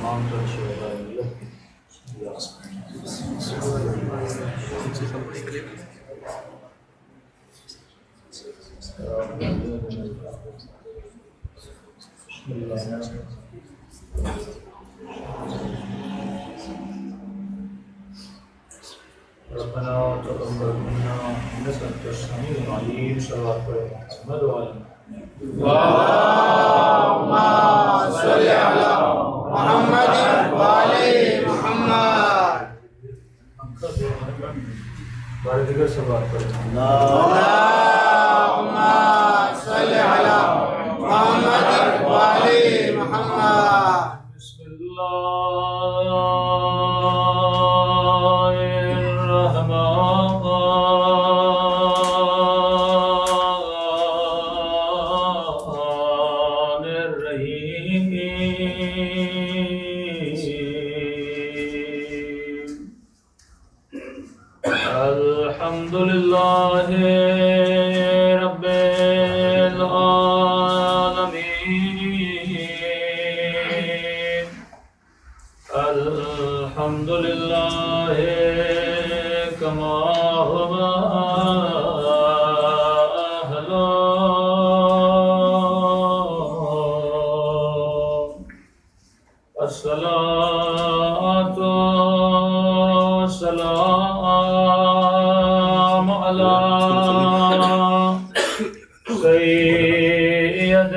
تمام تو اچھے ہوگا ربنا تقبل منا انك انت السميع العليم صلوات محمد وعلى اللهم صل على محمد وعلى محمد بارے دیگر صلوات پڑھیں اللهم صل على محمد وعلى محمد بسم اللہ الحمد لله رب العالمين الحمد لله كما هو أهله الصلاة والسلام على سيد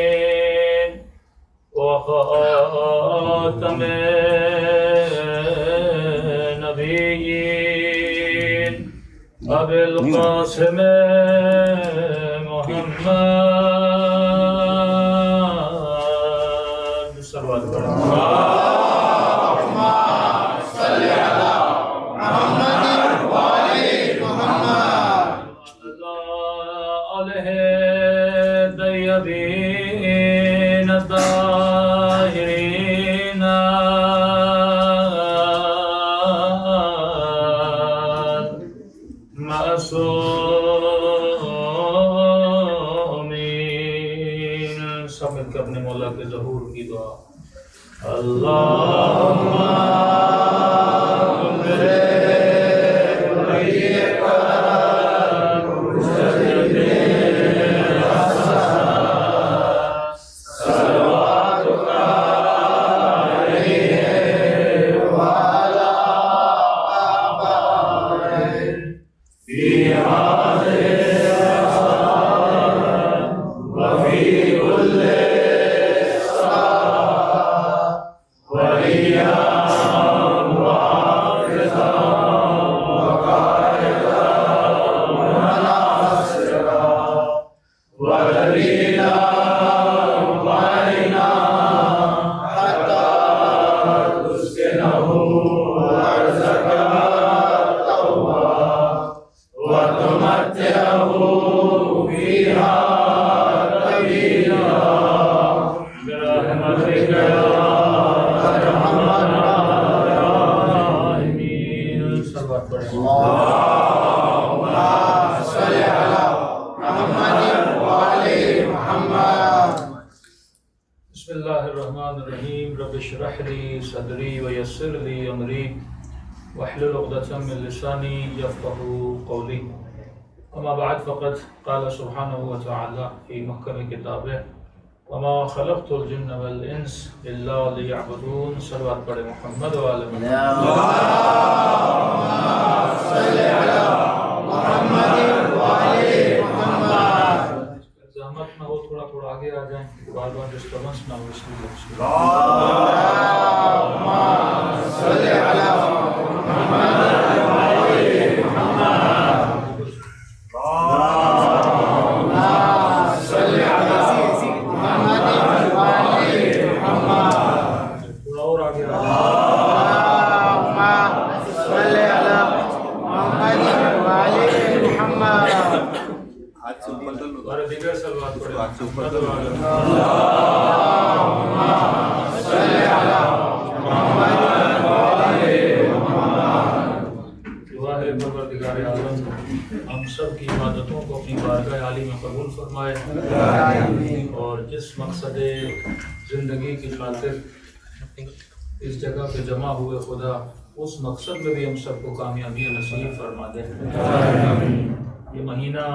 المرسلين وخاتم النبيين أبي القاسم محمد صلوات الطيبين الطاهرين المعصومين سب مل کے اپنے مولا کے ظہور کی دعا اللہم بسم اللہ الرحمن الرحیم رب اشرح لی صدری ویسر لی امری واحلل عقدۃ من لسانی یفقهوا قولی اما بعد فقد قال سبحانه وتعالى في محکم کتابه وما خلقت الجن والانس الا ليعبدون صلوات پڑھے محمد وعلى محمد صلی علی محمد وعلى محمد زحمت نہ ہو تھوڑا تھوڑا آگے آ جائیں بار بار ڈسٹربنس نہ ہو اس لیے اللہم صلی علی محمد وعلى محمد اللہم صلی علی محمد وعلى محمد تھوڑا اور آگے اللہم صلی علی محمد وعلى محمد اور دیگر صلوات پڑھیں محمد وعلى اللہم صلی علی محمد وعلى محمد دعا ہے پروردگار عالم ہم سب کی عبادتوں کو اپنی بارگاہ عالی میں قبول فرمائے، اور جس مقصد زندگی کی خاطر اس جگہ پہ جمع ہوئے خدا اس مقصد میں بھی ہم سب کو کامیابی نصیب فرما دے۔ یہ مہینہ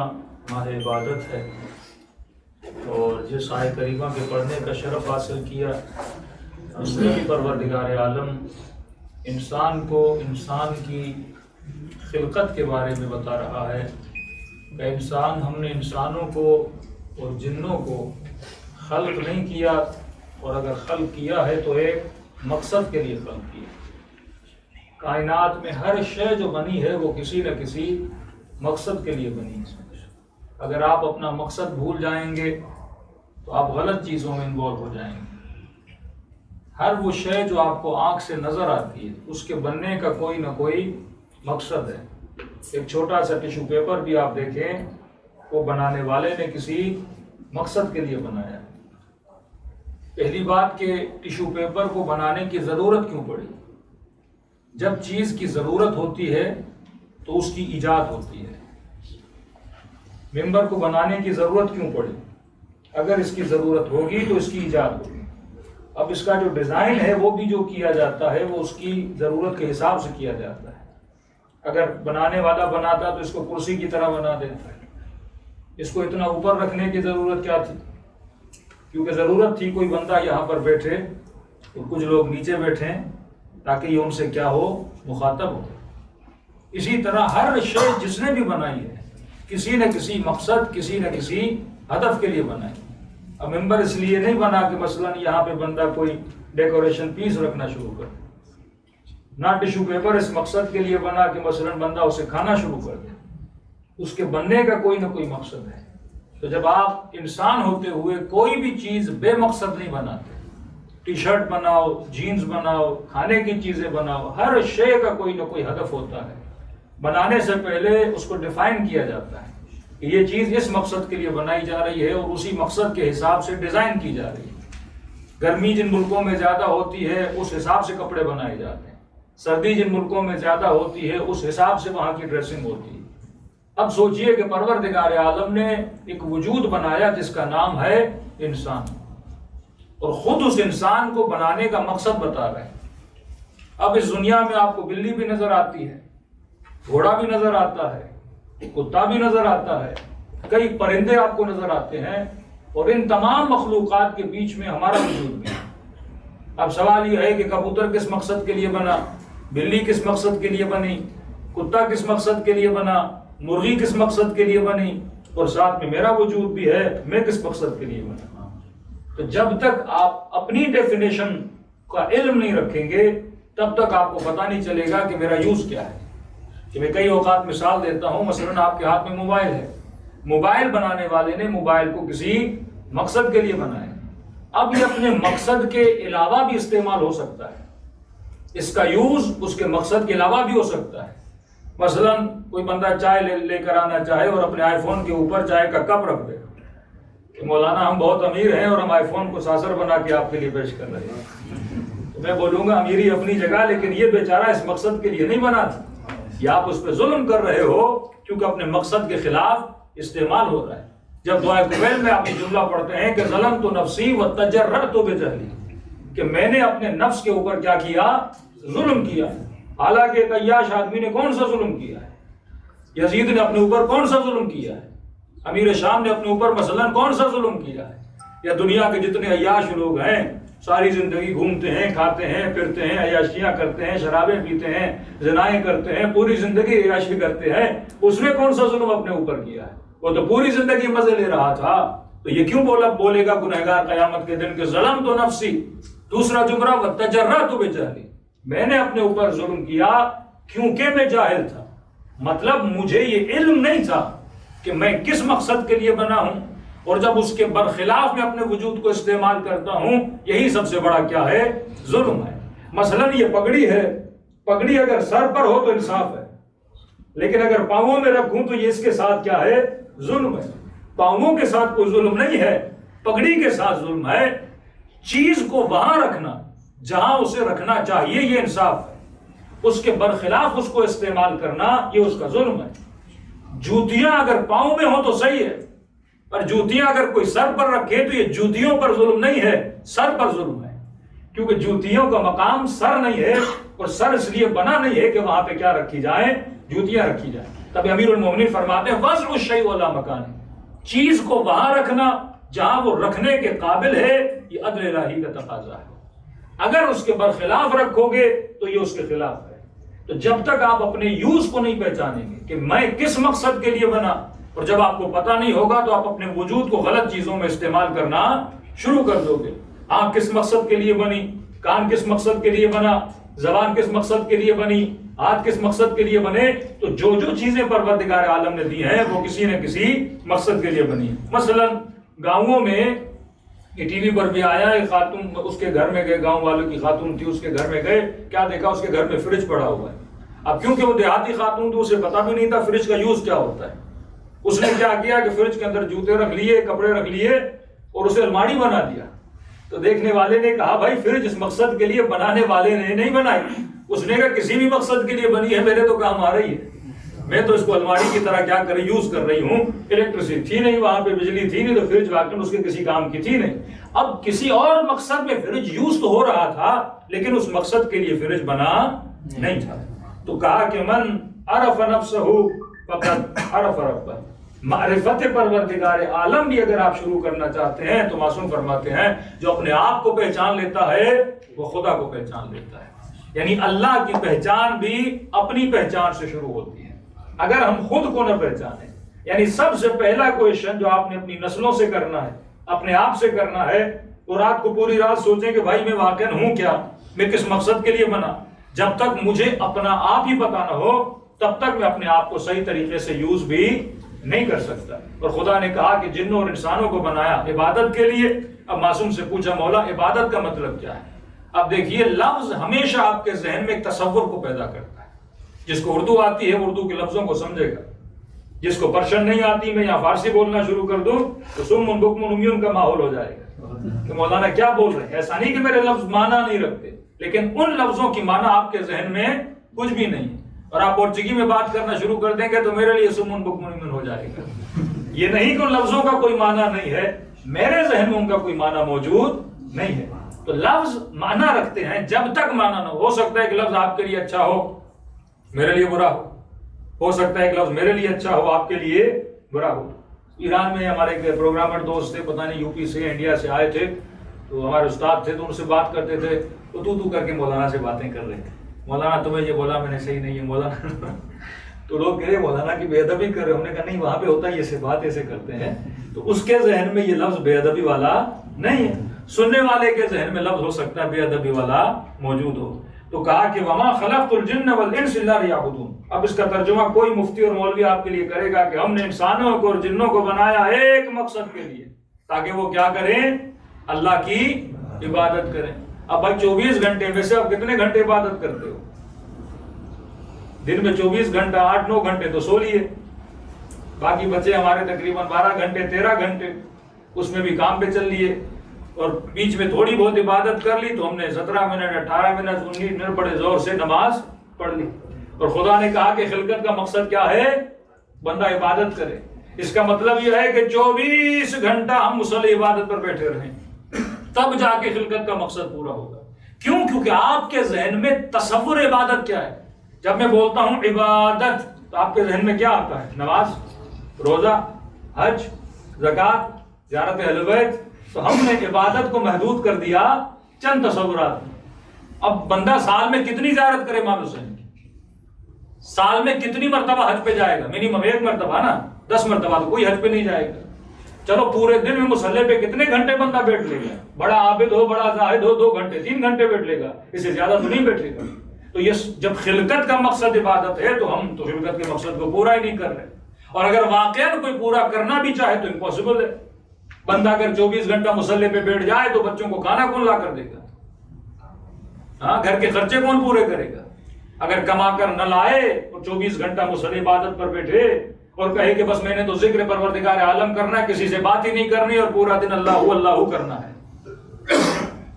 ماہ عبادت ہے، اور جس آیہ کریمہ کے پڑھنے کا شرف حاصل کیا، اس میں بھی پروردگار عالم انسان کو انسان کی خلقت کے بارے میں بتا رہا ہے کہ ہم نے انسانوں کو اور جنوں کو خلق نہیں کیا، اور اگر خلق کیا ہے تو ایک مقصد کے لیے خلق کیا۔ کائنات میں ہر شے جو بنی ہے وہ کسی نہ کسی مقصد کے لیے بنی ہے۔ اگر آپ اپنا مقصد بھول جائیں گے تو آپ غلط چیزوں میں انوالو ہو جائیں گے۔ ہر وہ شے جو آپ کو آنکھ سے نظر آتی ہے اس کے بننے کا کوئی نہ کوئی مقصد ہے۔ ایک چھوٹا سا ٹیشو پیپر بھی آپ دیکھیں، وہ بنانے والے نے کسی مقصد کے لیے بنایا۔ پہلی بات کہ ٹیشو پیپر کو بنانے کی ضرورت کیوں پڑی؟ جب چیز کی ضرورت ہوتی ہے تو اس کی ایجاد ہوتی ہے۔ ممبر کو بنانے کی ضرورت کیوں پڑی؟ اگر اس کی ضرورت ہوگی تو اس کی ایجاد ہوگی۔ اب اس کا جو ڈیزائن ہے وہ بھی جو کیا جاتا ہے وہ اس کی ضرورت کے حساب سے کیا جاتا ہے۔ اگر بنانے والا بناتا تو اس کو کرسی کی طرح بنا دیتا ہے۔ اس کو اتنا اوپر رکھنے کی ضرورت کیا تھی؟ کیونکہ ضرورت تھی کوئی بندہ یہاں پر بیٹھے اور کچھ لوگ نیچے بیٹھیں تاکہ یہ ان سے کیا ہو، مخاطب ہو۔ اسی طرح ہر شے جس نے بھی بنائی ہے کسی نہ کسی مقصد، کسی نہ کسی ہدف کے لیے بنائی۔ اب ممبر اس لیے نہیں بنا کہ مثلا یہاں پہ بندہ کوئی ڈیکوریشن پیس رکھنا شروع کر، نہ ٹیشو پیپر اس مقصد کے لیے بنا کہ مثلا بندہ اسے کھانا شروع کر دے۔ اس کے بننے کا کوئی نہ کوئی مقصد ہے۔ تو جب آپ انسان ہوتے ہوئے کوئی بھی چیز بے مقصد نہیں بناتے، ٹی شرٹ بناؤ، جینز بناؤ، کھانے کی چیزیں بناؤ، ہر شے کا کوئی نہ کوئی ہدف ہوتا ہے۔ بنانے سے پہلے اس کو ڈیفائن کیا جاتا ہے کہ یہ چیز اس مقصد کے لیے بنائی جا رہی ہے اور اسی مقصد کے حساب سے ڈیزائن کی جا رہی ہے۔ گرمی جن ملکوں میں زیادہ ہوتی ہے اس حساب سے کپڑے بنائے جاتے ہیں، سردی جن ملکوں میں زیادہ ہوتی ہے اس حساب سے وہاں کی ڈریسنگ ہوتی ہے۔ اب سوچئے کہ پروردگار عالم نے ایک وجود بنایا جس کا نام ہے انسان، اور خود اس انسان کو بنانے کا مقصد بتا رہے ہیں۔ اب اس دنیا میں آپ کو بلی بھی نظر آتی ہے، گھوڑا بھی نظر آتا ہے، کتا بھی نظر آتا ہے، کئی پرندے آپ کو نظر آتے ہیں، اور ان تمام مخلوقات کے بیچ میں ہمارا وجود بھی ہے۔ اب سوال یہ ہے کہ کبوتر کس مقصد کے لیے بنا، بلی کس مقصد کے لیے بنی، کتا کس مقصد کے لیے بنا، مرغی کس مقصد کے لیے بنی، اور ساتھ میں میرا وجود بھی ہے، میں کس مقصد کے لیے بنا۔ تو جب تک آپ اپنی ڈیفینیشن کا علم نہیں رکھیں گے تب تک آپ کو پتہ نہیں چلے گا کہ میرا یوز کیا ہے۔ کہ میں کئی اوقات مثال دیتا ہوں، مثلا آپ کے ہاتھ میں موبائل ہے، موبائل بنانے والے نے موبائل کو کسی مقصد کے لیے بنایا، اب یہ اپنے مقصد کے علاوہ بھی استعمال ہو سکتا ہے، اس کا یوز اس کے مقصد کے علاوہ بھی ہو سکتا ہے۔ مثلا کوئی بندہ چائے لے کر آنا چاہے اور اپنے آئی فون کے اوپر چائے کا کپ رکھ دے کہ مولانا ہم بہت امیر ہیں اور ہم آئی فون کو ساسر بنا کے آپ کے لیے پیش کر رہے ہیں، تو میں بولوں گا امیری اپنی جگہ، لیکن یہ بیچارہ اس مقصد کے لیے نہیں بنا تھا، یہ آپ اس پہ ظلم کر رہے ہو کیونکہ اپنے مقصد کے خلاف استعمال ہو رہا ہے۔ جب دعائے قبیل میں آپ یہ جملہ پڑھتے ہیں کہ ظلمت نفسی وتجرأت بجہلی، کہ میں نے اپنے نفس کے اوپر کیا کیا، ظلم کیا۔ حالانکہ ایک عیاش آدمی نے کون سا ظلم کیا ہے؟ یزید نے اپنے اوپر کون سا ظلم کیا ہے؟ امیر شام نے اپنے اوپر مثلا کون سا ظلم کیا ہے؟ یا دنیا کے جتنے عیاش لوگ ہیں ساری زندگی گھومتے ہیں، کھاتے ہیں، پھرتے ہیں، عیاشیاں کرتے ہیں، شرابیں پیتے ہیں، زنائیں کرتے ہیں، پوری زندگی عیاشی کرتے ہیں، اس نے کون سا ظلم اپنے اوپر کیا ہے؟ وہ تو پوری زندگی مزے لے رہا تھا، تو یہ کیوں بولے گا گنہگار قیامت کے دن کہ ظلم تو نفسی؟ دوسرا جملہ وتجرأت بجہلی، میں نے اپنے اوپر ظلم کیا کیونکہ میں جاہل تھا، مطلب مجھے یہ علم نہیں تھا کہ میں کس مقصد کے لیے بنا ہوں، اور جب اس کے برخلاف میں اپنے وجود کو استعمال کرتا ہوں، یہی سب سے بڑا کیا ہے، ظلم ہے۔ مثلا یہ پگڑی ہے، پگڑی اگر سر پر ہو تو انصاف ہے، لیکن اگر پاؤں میں رکھوں تو یہ اس کے ساتھ کیا ہے، ظلم ہے۔ پاؤں کے ساتھ کوئی ظلم نہیں ہے، پگڑی کے ساتھ ظلم ہے۔ چیز کو وہاں رکھنا جہاں اسے رکھنا چاہیے یہ انصاف ہے، اس کے برخلاف اس کو استعمال کرنا یہ اس کا ظلم ہے۔ جوتیاں اگر پاؤں میں ہوں تو صحیح ہے، پر جوتیاں اگر کوئی سر پر رکھے تو یہ جوتیوں پر ظلم نہیں ہے، سر پر ظلم ہے، کیونکہ جوتیوں کا مقام سر نہیں ہے، اور سر اس لیے بنا نہیں ہے کہ وہاں پہ کیا رکھی جائیں، جوتیاں رکھی جائیں۔ تب امیر المومنین فرماتے ہیں وضع الشیء علی مکانہ، چیز کو وہاں رکھنا جہاں وہ رکھنے کے قابل ہے، یہ عدل الہی کا تقاضا ہے۔ اگر اس کے برخلاف رکھو گے تو یہ اس کے خلاف ہے۔ تو جب تک آپ اپنے یوز کو نہیں پہچانیں گے کہ میں کس مقصد کے لیے بنا، اور جب آپ کو پتہ نہیں ہوگا تو آپ اپنے وجود کو غلط چیزوں میں استعمال کرنا شروع کر دو گے۔ آنکھ کس مقصد کے لیے بنی، کان کس مقصد کے لیے بنا، زبان کس مقصد کے لیے بنی، ہاتھ کس مقصد کے لیے بنے، تو جو جو چیزیں پروردگار عالم نے دی ہیں وہ کسی نہ کسی مقصد کے لیے بنی ہیں۔ مثلا گاؤں میں یہ ٹی وی پر بھی آیا، ایک خاتون اس کے گھر میں گئے، گاؤں والوں کی خاتون تھی، اس کے گھر میں گئے، کیا دیکھا اس کے گھر میں فریج پڑا ہوا ہے۔ اب کیونکہ وہ دیہاتی خاتون تھی، اسے پتا بھی نہیں تھا فریج کا یوز کیا ہوتا ہے۔ اس نے کیا کیا کہ فریج کے اندر جوتے رکھ لیے، کپڑے رکھ لیے، اور اسے الماری بنا دیا۔ تو دیکھنے والے نے کہا بھائی فریج اس مقصد کے لیے بنانے والے نے نہیں بنائی۔ اس نے کہا کسی بھی مقصد کے لیے بنی ہے، میرے تو کام آ رہی ہے، میں تو اس کو الماری کی طرح کیا کر یوز کر رہی ہوں۔ الیکٹریسٹی تھی نہیں وہاں پہ، بجلی تھی نہیں، تو فریج واقعی اس کے کسی کام کی تھی نہیں۔ اب کسی اور مقصد میں فریج یوز تو ہو رہا تھا، لیکن اس مقصد کے لیے فریج بنا نہیں تھا۔ تو کہا کہ من عرف نفسہ فقد عرف ربہ، معرفت پروردگار عالم بھی اگر آپ شروع کرنا چاہتے ہیں تو معصوم فرماتے ہیں جو اپنے آپ کو پہچان لیتا ہے وہ خدا کو پہچان لیتا ہے۔ یعنی اللہ کی پہچان بھی اپنی پہچان سے شروع ہوتی ہے۔ اگر ہم خود کو نہ پہچانیں، یعنی سب سے پہلا کویشچن جو آپ نے اپنی نسلوں سے کرنا ہے، اپنے آپ سے کرنا ہے، تو رات کو پوری رات سوچیں کہ بھائی میں واقعا ہوں کیا، میں کس مقصد کے لیے بنا۔ جب تک مجھے اپنا آپ ہی پتہ نہ ہو تب تک میں اپنے آپ کو صحیح طریقے سے یوز بھی نہیں کر سکتا۔ اور خدا نے کہا کہ جنوں اور انسانوں کو بنایا عبادت کے لیے۔ اب معصوم سے پوچھا مولا عبادت کا مطلب کیا ہے؟ اب دیکھیے لفظ ہمیشہ آپ کے ذہن میں ایک تصور کو پیدا کرتا ہے۔ جس کو اردو آتی ہے وہ اردو کے لفظوں کو سمجھے گا، جس کو پرشن نہیں آتی، میں یہاں فارسی بولنا شروع کر دوں تو سم بکم عمیٌ کا ماحول ہو جائے گا کہ مولانا کیا بول رہے ہیں۔ ایسا نہیں کہ میرے لفظ معنی نہیں رکھتے، لیکن ان لفظوں کی معنی آپ کے ذہن میں کچھ بھی نہیں، اور آپ پرتگی میں بات کرنا شروع کر دیں گے تو میرے لیے سم بکم عمیٌ ہو جائے گا۔ یہ نہیں کہ ان لفظوں کا کوئی معنی نہیں ہے، میرے ذہن میں ان کا کوئی معنی موجود نہیں ہے۔ تو لفظ معنی رکھتے ہیں، جب تک معنی نہ ہو سکتا ہے کہ لفظ آپ کے لیے اچھا ہو میرے لیے برا ہو سکتا ہے کہ لفظ میرے لیے اچھا ہو آپ کے لیے برا ہو۔ ایران میں ہمارے ایک پروگرامر دوست تھے، پتہ نہیں یو پی سے انڈیا سے آئے تھے، تو ہمارے استاد تھے، تو ان سے بات کرتے تھے تو کر کے مولانا سے باتیں کر رہے تھے، مولانا تمہیں یہ بولا میں نے صحیح نہیں ہے مولانا تو لوگ کہہ رہے مولانا کی بے ادبی کر رہے، ہم نے کہا نہیں وہاں پہ ہوتا ہے یہ بات ایسے کرتے ہیں، تو اس کے ذہن میں یہ لفظ بے ادبی والا نہیں ہے، سننے والے کے ذہن میں لفظ ہو سکتا ہے بے ادبی والا موجود ہو۔ تو کہا کہ وما خلقت الجن والانس الا لیعبدون۔ اب اس کا ترجمہ کوئی مفتی اور مولوی آپ کے لیے کرے گا کہ ہم نے انسانوں کو اور جنوں کو بنایا ایک مقصد کے لیے، تاکہ وہ کیا کریں، اللہ کی عبادت کریں۔ اب بھائی 24 گھنٹے میں سے آپ کتنے گھنٹے عبادت کرتے ہو؟ دن میں 24 گھنٹہ 8-9 گھنٹے تو سو لیے، باقی بچے ہمارے تقریباً 12 گھنٹے 13 گھنٹے اس میں بھی کام پہ چل لیے، اور بیچ میں تھوڑی بہت عبادت کر لی تو ہم نے 17 منٹ 18 منٹ 19 منٹ بڑے زور سے نماز پڑھ لی۔ اور خدا نے کہا کہ خلقت کا مقصد کیا ہے، بندہ عبادت کرے۔ اس کا مطلب یہ ہے کہ 24 گھنٹہ ہم مصلی عبادت پر بیٹھے رہیں، تب جا کے خلقت کا مقصد پورا ہوگا۔ کیوں؟ کیونکہ آپ کے ذہن میں تصور عبادت کیا ہے۔ جب میں بولتا ہوں عبادت تو آپ کے ذہن میں کیا آتا ہے؟ نماز، روزہ، حج، زکوٰۃ، زیارت اہل بیت۔ تو ہم نے عبادت کو محدود کر دیا چند تصورات۔ اب بندہ سال میں کتنی زیارت کرے امام حسین کی؟ سال میں کتنی مرتبہ حج پہ جائے گا؟ منیمم 1 مرتبہ نا، 10 مرتبہ تو کوئی حج پہ نہیں جائے گا۔ چلو پورے دن میں مصلی پہ کتنے گھنٹے بندہ بیٹھ لے گا؟ بڑا عابد ہو، بڑا زاہد ہو 2 گھنٹے 3 گھنٹے بیٹھ لے گا، اس سے زیادہ تو نہیں بیٹھے گا۔ تو یہ جب خلقت کا مقصد عبادت ہے تو ہم تو خلقت کے مقصد کو پورا ہی نہیں کر رہے، اور اگر واقعا کوئی پورا کرنا بھی چاہے تو امپاسبل ہے۔ بندہ اگر 24 گھنٹہ مصلی پہ بیٹھ جائے تو بچوں کو کھانا کون لا کر دے گا؟ ہاں، گھر کے خرچے کون پورے کرے گا؟ اگر کما کر نہ لائے اور 24 گھنٹہ مصلی عبادت پر بیٹھے اور کہے کہ بس میں نے تو ذکر پروردگار عالم کرنا ہے، کسی سے بات ہی نہیں کرنی اور پورا دن اللہ اللہ کرنا ہے،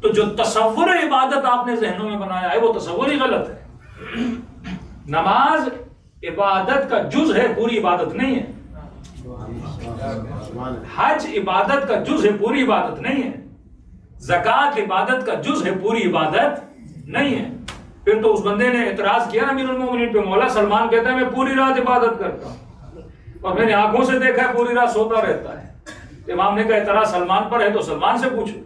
تو جو تصور عبادت آپ نے ذہنوں میں بنایا ہے وہ تصور ہی غلط ہے۔ نماز عبادت کا جز ہے، پوری عبادت نہیں ہے۔ حج عبادت کا جز ہے، پوری عبادت نہیں ہے۔ زکوٰۃ عبادت کا جز ہے، پوری عبادت نہیں ہے۔ پھر تو اس بندے نے اعتراض کیا نا امیر المومنین پہ، مولا سلمان کہتا ہے میں پوری رات عبادت کرتا ہوں اور میں نے آنکھوں سے دیکھا ہے پوری رات سوتا رہتا ہے۔ امام نے کہا اعتراض سلمان پر ہے تو سلمان سے پوچھو۔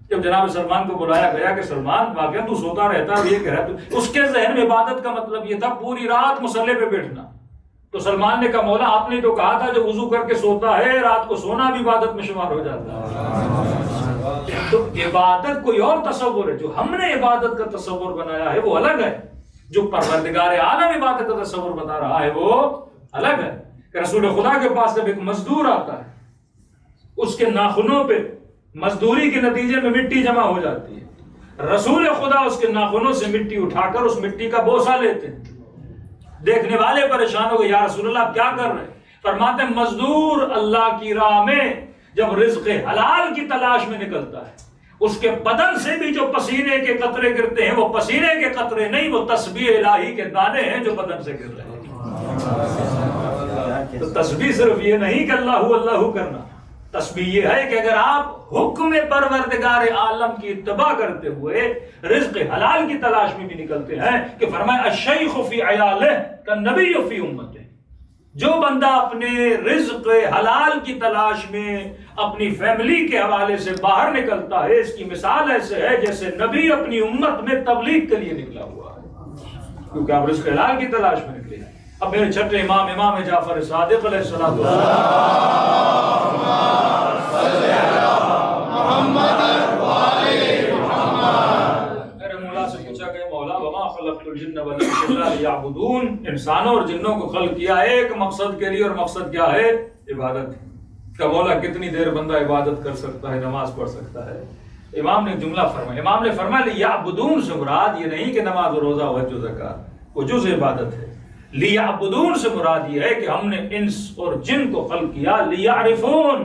جب جناب سلمان کو بلایا گیا کہ سلمان واقعہ تو سوتا رہتا ہے، یہ کہہ رہا ہے، اس کے ذہن میں عبادت کا مطلب یہ تھا پوری رات مصلے پہ بیٹھنا۔ تو سلمان نے کہا مولا آپ نے تو کہا تھا جو وضو کر کے سوتا ہے رات کو سونا بھی عبادت میں شمار ہو جاتا ہے۔ تو عبادت کوئی اور تصور ہے، جو ہم نے عبادت کا تصور بنایا ہے وہ الگ ہے، جو پروردگار عالم عبادت کا تصور بتا رہا ہے وہ الگ ہے۔ کہ رسول خدا کے پاس جب ایک مزدور آتا ہے، اس کے ناخنوں پہ مزدوری کے نتیجے میں مٹی جمع ہو جاتی ہے، رسول خدا اس کے ناخنوں سے مٹی اٹھا کر اس مٹی کا بوسہ لیتے ہیں۔ دیکھنے والے پریشان ہو گئے، یا رسول اللہ آپ کیا کر رہے ہیں؟ فرماتے ہیں مزدور اللہ کی راہ میں جب رزق حلال کی تلاش میں نکلتا ہے، اس کے بدن سے بھی جو پسینے کے قطرے گرتے ہیں وہ پسینے کے قطرے نہیں، وہ تسبیح الہی کے دانے ہیں جو بدن سے گر رہے ہیں۔ تو تسبیح صرف یہ نہیں کہ اللہ اللہ کرنا، تسبیح یہ ہے کہ اگر آپ حکم پروردگار عالم کی اتباع کرتے ہوئے رزق حلال کی تلاش میں بھی نکلتے ہیں، کہ فرمایا الشیخ فی عیالہ کالنبی فی امتہ، جو بندہ اپنے رزق حلال کی تلاش میں اپنی فیملی کے حوالے سے باہر نکلتا ہے، اس کی مثال ایسے ہے جیسے نبی اپنی امت میں تبلیغ کے لیے نکلا ہوا ہے، کیونکہ آپ رزق حلال کی تلاش میں نکلے ہیں۔ اب میرے چھٹے امام جعفر صادق علیہ السلام میرے مولا سے پوچھا کہ مولا وما خلقت الجن والانس الا لیعبدون، انسانوں اور جنوں کو خلق کیا ایک مقصد کے لیے، اور مقصد کیا ہے؟ عبادت کا۔ مولا کتنی دیر بندہ عبادت کر سکتا ہے، نماز پڑھ سکتا ہے؟ امام نے جملہ فرمایا، امام نے فرمایا لیعبدون سے مراد یہ نہیں کہ نماز و روزہ حج و زکات، وہ جز عبادت ہے۔ لیعبدون سے مراد یہ ہے کہ ہم نے انس اور جن کو خلق کیا لیعرفون،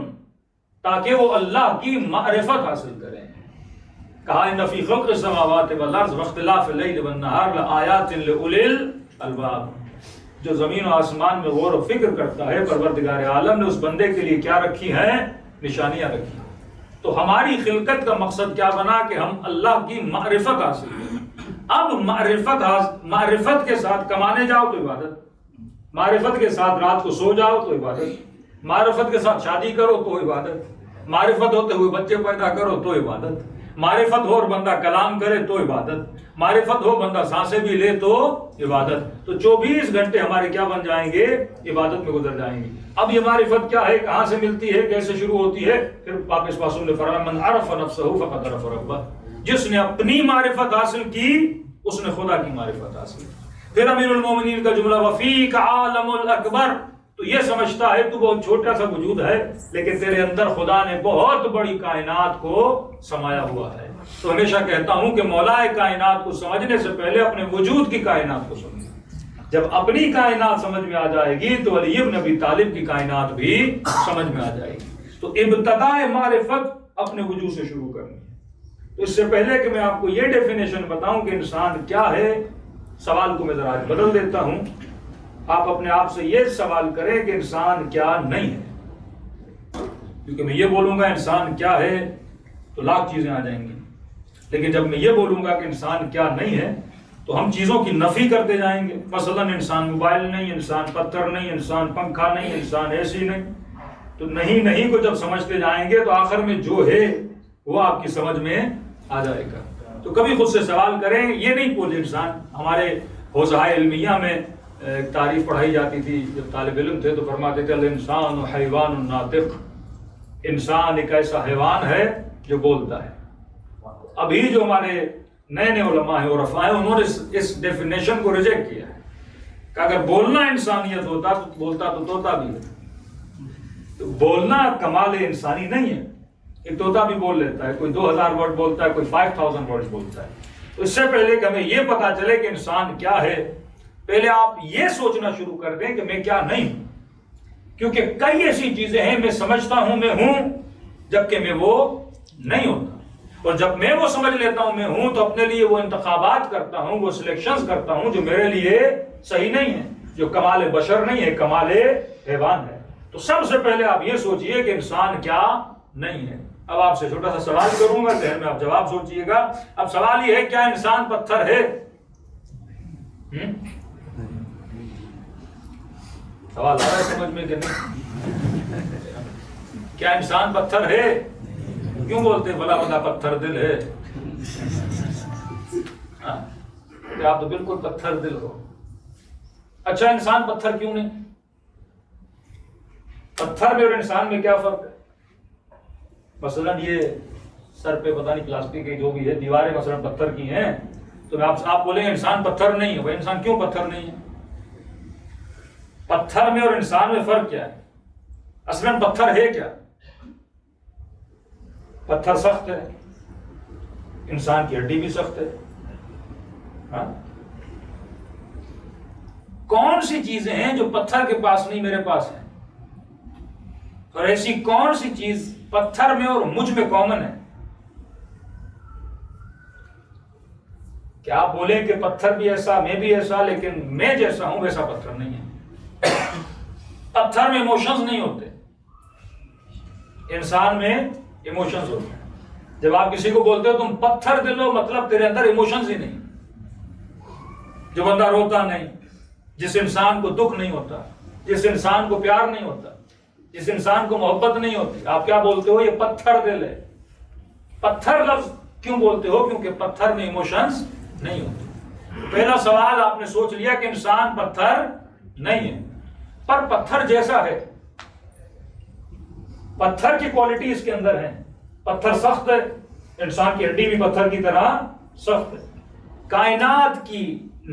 تاکہ وہ اللہ کی معرفت حاصل کریں۔ کہا ان فی خلق السماوات والارض واختلاف اللیل والنہار لآیات لأولی الالباب، جو زمین و آسمان میں غور و فکر کرتا ہے، پروردگار عالم نے اس بندے کے لیے کیا رکھی ہیں؟ نشانیاں رکھی ہیں۔ تو ہماری خلقت کا مقصد کیا بنا؟ کہ ہم اللہ کی معرفت حاصل کریں۔ اب معرفت کے ساتھ کمانے جاؤ تو عبادت، معرفت کے ساتھ رات کو سو جاؤ تو عبادت، معرفت کے ساتھ شادی کرو تو عبادت، معرفت ہوتے ہوئے بچے پیدا کرو تو عبادت، معرفت ہو اور بندہ کلام کرے تو عبادت، معرفت ہو بندہ سانسیں بھی لے تو عبادت۔ تو 24 گھنٹے ہمارے کیا بن جائیں گے؟ عبادت میں گزر جائیں گے۔ اب یہ معرفت کیا ہے؟ کہاں سے ملتی ہے؟ کیسے شروع ہوتی ہے؟ پھر پاک معصوم نے فرمایا من عرف نفسہ فقد عرف ربہ، جس نے اپنی معرفت حاصل کی اس نے خدا کی معرفت حاصل کی۔ پھر امیر المومنین کا جملہ وفیک عالم الاکبر، تو یہ سمجھتا ہے تو بہت چھوٹا سا وجود ہے، لیکن تیرے اندر خدا نے بہت بڑی کائنات کو سمایا ہوا ہے۔ تو ہمیشہ کہتا ہوں کہ مولا کائنات کو سمجھنے سے پہلے اپنے وجود کی کائنات کو سمجھیں۔ جب اپنی کائنات سمجھ میں آ جائے گی تو علی ابن ابی طالب کی کائنات بھی سمجھ میں آ جائے گی۔ تو ابتدائے معرفت اپنے وجود سے شروع کرنی ہے۔ تو اس سے پہلے کہ میں آپ کو یہ ڈیفینیشن بتاؤں کہ انسان کیا ہے، سوال کو میں ذرا بدل دیتا ہوں۔ آپ اپنے آپ سے یہ سوال کریں کہ انسان کیا نہیں ہے، کیونکہ میں یہ بولوں گا انسان کیا ہے تو لاکھ چیزیں آ جائیں گی، لیکن جب میں یہ بولوں گا کہ انسان کیا نہیں ہے تو ہم چیزوں کی نفی کرتے جائیں گے۔ مثلا انسان موبائل نہیں، انسان پتھر نہیں، انسان پنکھا نہیں، انسان ایسی نہیں۔ تو نہیں کو جب سمجھتے جائیں گے تو آخر میں جو ہے وہ آپ کی سمجھ میں آ جائے گا۔ تو کبھی خود سے سوال کریں، یہ نہیں پوچھے انسان۔ ہمارے حوزہ علمیہ میں ایک تعریف پڑھائی جاتی تھی جب طالب علم تھے، تو فرماتے تھے الانسان حیوان ناطق، انسان ایک ایسا حیوان ہے جو بولتا ہے۔ ابھی جو ہمارے نئے علماء ہیں اور عرفاء ہیں، انہوں نے اس ڈیفینیشن کو ریجیکٹ کیا ہے کہ اگر بولنا انسانیت ہوتا تو بولتا تو طوطا بھی ہے۔ تو بولنا کمال انسانی نہیں ہے، ایک طوطا بھی بول لیتا ہے، کوئی 2000 ورڈ بولتا ہے، کوئی 5000 ورڈ بولتا ہے۔ تو اس سے پہلے کہ ہمیں یہ پتا چلے کہ انسان کیا ہے، پہلے آپ یہ سوچنا شروع کر دیں کہ میں کیا نہیں ہوں، کیونکہ کئی ایسی چیزیں ہیں میں سمجھتا ہوں میں ہوں جبکہ میں وہ نہیں ہوتا، اور جب میں وہ سمجھ لیتا ہوں میں ہوں تو اپنے لیے وہ انتخابات کرتا ہوں، وہ سلیکشنز کرتا ہوں جو میرے لیے صحیح نہیں ہے۔ جو کمال بشر نہیں ہے، کمال حیوان ہے۔ تو سب سے پہلے آپ یہ سوچئے کہ انسان کیا نہیں ہے۔ اب آپ سے چھوٹا سا سوال کروں گا، ذہن میں آپ جواب سوچئے گا۔ اب سوال یہ ہے، کیا انسان پتھر ہے؟ سوال آ رہا ہے سمجھ میں کہ نہیں؟ کیا انسان پتھر ہے؟ کیوں بولتے بلا بلا پتھر دل ہے؟ کہ آپ تو بالکل پتھر دل ہو۔ اچھا، انسان پتھر کیوں نہیں؟ پتھر میں اور انسان میں کیا فرق ہے؟ مثلا یہ سر پہ پتہ نہیں پلاسٹک کی جو بھی ہے دیواریں مثلا پتھر کی ہیں، تو آپ بولیں گے انسان پتھر نہیں ہے۔ وہ انسان کیوں پتھر نہیں ہے؟ پتھر میں اور انسان میں فرق کیا ہے؟ اصلاً پتھر ہے کیا؟ پتھر سخت ہے، انسان کی ہڈی بھی سخت ہے۔ ہاں؟ کون سی چیزیں ہیں جو پتھر کے پاس نہیں میرے پاس ہیں؟ اور ایسی کون سی چیز پتھر میں اور مجھ میں کامن ہے؟ کیا آپ بولیں کہ پتھر بھی ایسا، میں بھی ایسا، لیکن میں جیسا ہوں ویسا پتھر نہیں ہے۔ پتھر میں ایموشنز نہیں ہوتے، انسان میں ایموشنز ہوتے ہیں۔ جب آپ کسی کو بولتے ہو تم پتھر دل ہو، مطلب تیرے اندر ایموشنز ہی نہیں۔ جو بندہ روتا نہیں، جس انسان کو دکھ نہیں ہوتا، جس انسان کو پیار نہیں ہوتا، جس انسان کو محبت نہیں ہوتی، آپ کیا بولتے ہو؟ یہ پتھر دل ہے۔ پتھر لفظ کیوں بولتے ہو؟ کیونکہ پتھر میں ایموشنز نہیں ہوتے۔ پہلا سوال آپ نے سوچ لیا کہ انسان پتھر نہیں ہے، پر پتھر جیسا ہے۔ پتھر کی کوالٹی اس کے اندر ہے۔ پتھر سخت ہے، انسان کی ہڈی بھی پتھر کی طرح سخت ہے۔ کائنات کی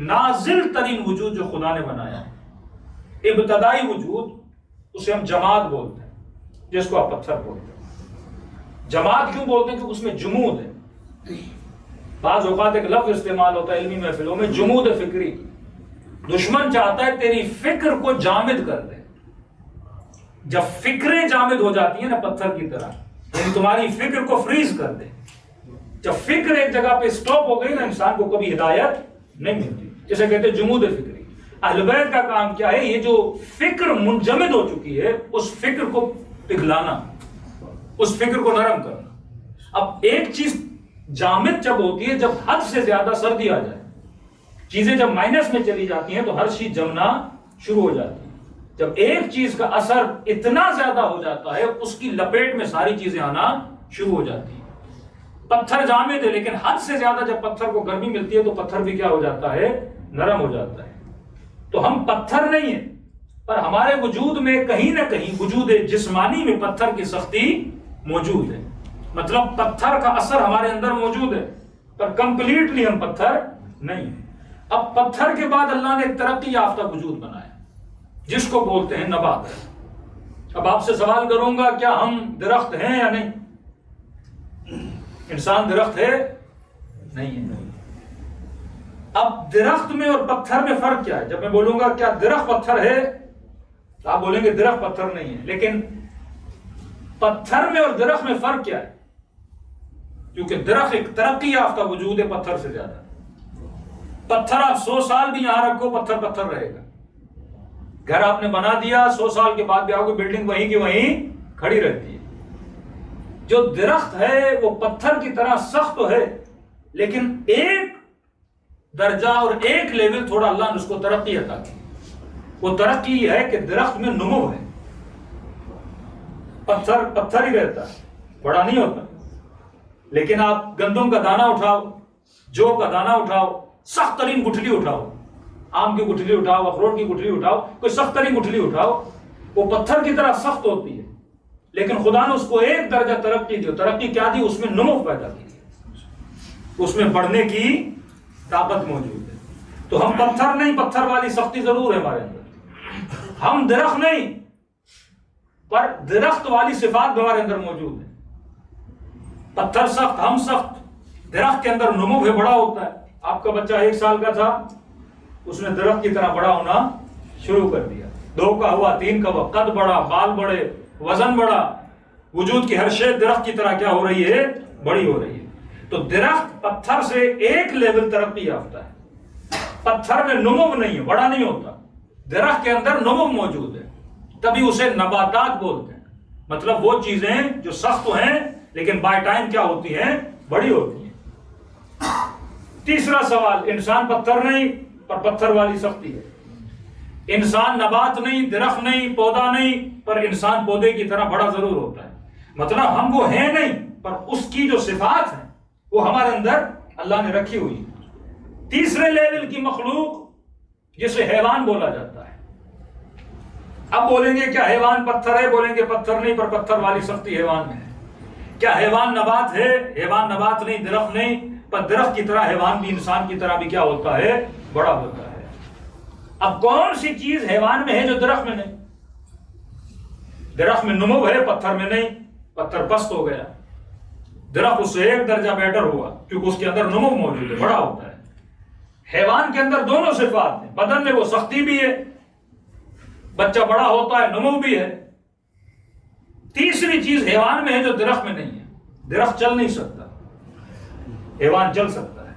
نازل ترین وجود جو خدا نے بنایا ہے، ابتدائی وجود، اسے ہم جماد بولتے ہیں، جس کو آپ پتھر بولتے ہیں۔ جماد کیوں بولتے ہیں؟ کیونکہ اس میں جمود ہے۔ بعض اوقات ایک لفظ استعمال ہوتا ہے علمی محفلوں میں، جمود فکری۔ دشمن چاہتا ہے تیری فکر کو جامد کر دے۔ جب فکریں جامد ہو جاتی ہیں نا پتھر کی طرح، یعنی تمہاری فکر کو فریز کر دے۔ جب فکر ایک جگہ پہ سٹاپ ہو گئی نا، انسان کو کبھی ہدایت نہیں ملتی، جسے کہتے ہیں جمود فکری۔ اہل بیت کا کام کیا ہے؟ یہ جو فکر منجمد ہو چکی ہے، اس فکر کو پگھلانا، اس فکر کو نرم کرنا۔ اب ایک چیز جامد جب ہوتی ہے، جب حد سے زیادہ سردی آ جائے، چیزیں جب مائنس میں چلی جاتی ہیں تو ہر چیز جمنا شروع ہو جاتی ہے۔ جب ایک چیز کا اثر اتنا زیادہ ہو جاتا ہے، اس کی لپیٹ میں ساری چیزیں آنا شروع ہو جاتی ہیں۔ پتھر جامد ہے، لیکن حد سے زیادہ جب پتھر کو گرمی ملتی ہے تو پتھر بھی کیا ہو جاتا ہے؟ نرم ہو جاتا ہے۔ تو ہم پتھر نہیں ہیں، پر ہمارے وجود میں کہیں نہ کہیں وجود جسمانی میں پتھر کی سختی موجود ہے۔ مطلب پتھر کا اثر ہمارے اندر موجود ہے، پر کمپلیٹلی ہم پتھر نہیں ہیں۔ اب پتھر کے بعد اللہ نے ایک ترقی یافتہ وجود بنایا، جس کو بولتے ہیں نبات۔ اب آپ سے سوال کروں گا، کیا ہم درخت ہیں یا نہیں؟ انسان درخت ہے؟ نہیں ہے۔ اب درخت میں اور پتھر میں فرق کیا ہے؟ جب میں بولوں گا کیا درخت پتھر ہے، تو آپ بولیں گے درخت پتھر نہیں ہے، لیکن پتھر میں اور درخت میں فرق کیا ہے؟ کیونکہ درخت ایک ترقی یافتہ وجود ہے پتھر سے زیادہ۔ پتھر آپ 100 سال بھی یہاں رکھو، پتھر پتھر رہے گا۔ گھر آپ نے بنا دیا، 100 سال کے بعد بھی آؤ گے، بلڈنگ وہیں کی وہیں کھڑی رہتی ہے۔ جو درخت ہے وہ پتھر کی طرح سخت تو ہے، لیکن ایک درجہ اور ایک لیول تھوڑا اللہ نے اس کو ترقی عطا کی۔ وہ ترقی یہ ہے کہ درخت میں نمو ہے۔ پتھر پتھر ہی رہتا ہے، بڑا نہیں ہوتا۔ لیکن آپ گندم کا دانہ اٹھاؤ، جو کا دانہ اٹھاؤ، سخت ترین گٹھلی اٹھاؤ، آم کی گٹھلی اٹھاؤ، اخروٹ کی گٹھلی اٹھاؤ، کوئی سخت ترین گٹھلی اٹھاؤ، وہ پتھر کی طرح سخت ہوتی ہے، لیکن خدا نے اس کو ایک درجہ ترقی دی۔ ترقی کیا دی؟ اس میں نمو پیدا کی، اس میں بڑھنے کی طاقت موجود ہے۔ تو ہم پتھر نہیں، پتھر والی سختی ضرور ہے ہمارے اندر۔ ہم درخت نہیں، پر درخت والی صفات ہمارے اندر موجود ہے۔ پتھر سخت، ہم سخت۔ درخت کے اندر نمو بھی بڑا ہوتا ہے۔ آپ کا بچہ 1 سال کا تھا، اس نے درخت کی طرح بڑا ہونا شروع کر دیا۔ 2 کا ہوا، 3 کا ہوا، قد بڑا، بال بڑے، وزن بڑا، وجود کی ہر شے درخت کی طرح کیا ہو رہی ہے؟ بڑی ہو رہی ہے۔ تو درخت پتھر سے ایک لیول ترقی یافتہ ہے۔ پتھر میں نمو نہیں ہے، بڑا نہیں ہوتا، درخت کے اندر نمو موجود ہے، تبھی اسے نباتات بولتے ہیں۔ مطلب وہ چیزیں جو سخت ہیں لیکن بائی ٹائم کیا ہوتی ہیں؟ بڑی ہوتی ہیں۔ تیسرا سوال، انسان پتھر نہیں پر پتھر والی سختی ہے، انسان نبات نہیں، درخت نہیں، پودا نہیں، پر انسان پودے کی طرح بڑا ضرور ہوتا ہے۔ مطلب ہم وہ ہیں نہیں، پر اس کی جو صفات ہیں وہ ہمارے اندر اللہ نے رکھی ہوئی۔ تیسرے لیول کی مخلوق جسے حیوان بولا جاتا ہے۔ اب بولیں گے کیا حیوان پتھر ہے؟ بولیں گے پتھر نہیں، پر پتھر والی سختی حیوان میں ہے۔ کیا حیوان نبات ہے؟ حیوان نبات نہیں، درخت نہیں، پر درخت کی طرح حیوان بھی انسان کی طرح بھی کیا ہوتا ہے؟ بڑا ہوتا ہے۔ اب کون سی چیز حیوان میں ہے جو درخت میں نہیں؟ درخت میں نمو ہے، پتھر میں نہیں، پتھر پست ہو گیا، درخت اس سے ایک درجہ بیٹر ہوا کیونکہ اس کے اندر نمو موجود ہے، بڑا ہوتا ہے۔ حیوان کے اندر دونوں صفات ہیں، بدن میں وہ سختی بھی ہے، بچہ بڑا ہوتا ہے، نمو بھی ہے۔ تیسری چیز حیوان میں ہے جو درخت میں نہیں ہے۔ درخت چل نہیں سکتا، حیوان چل سکتا ہے۔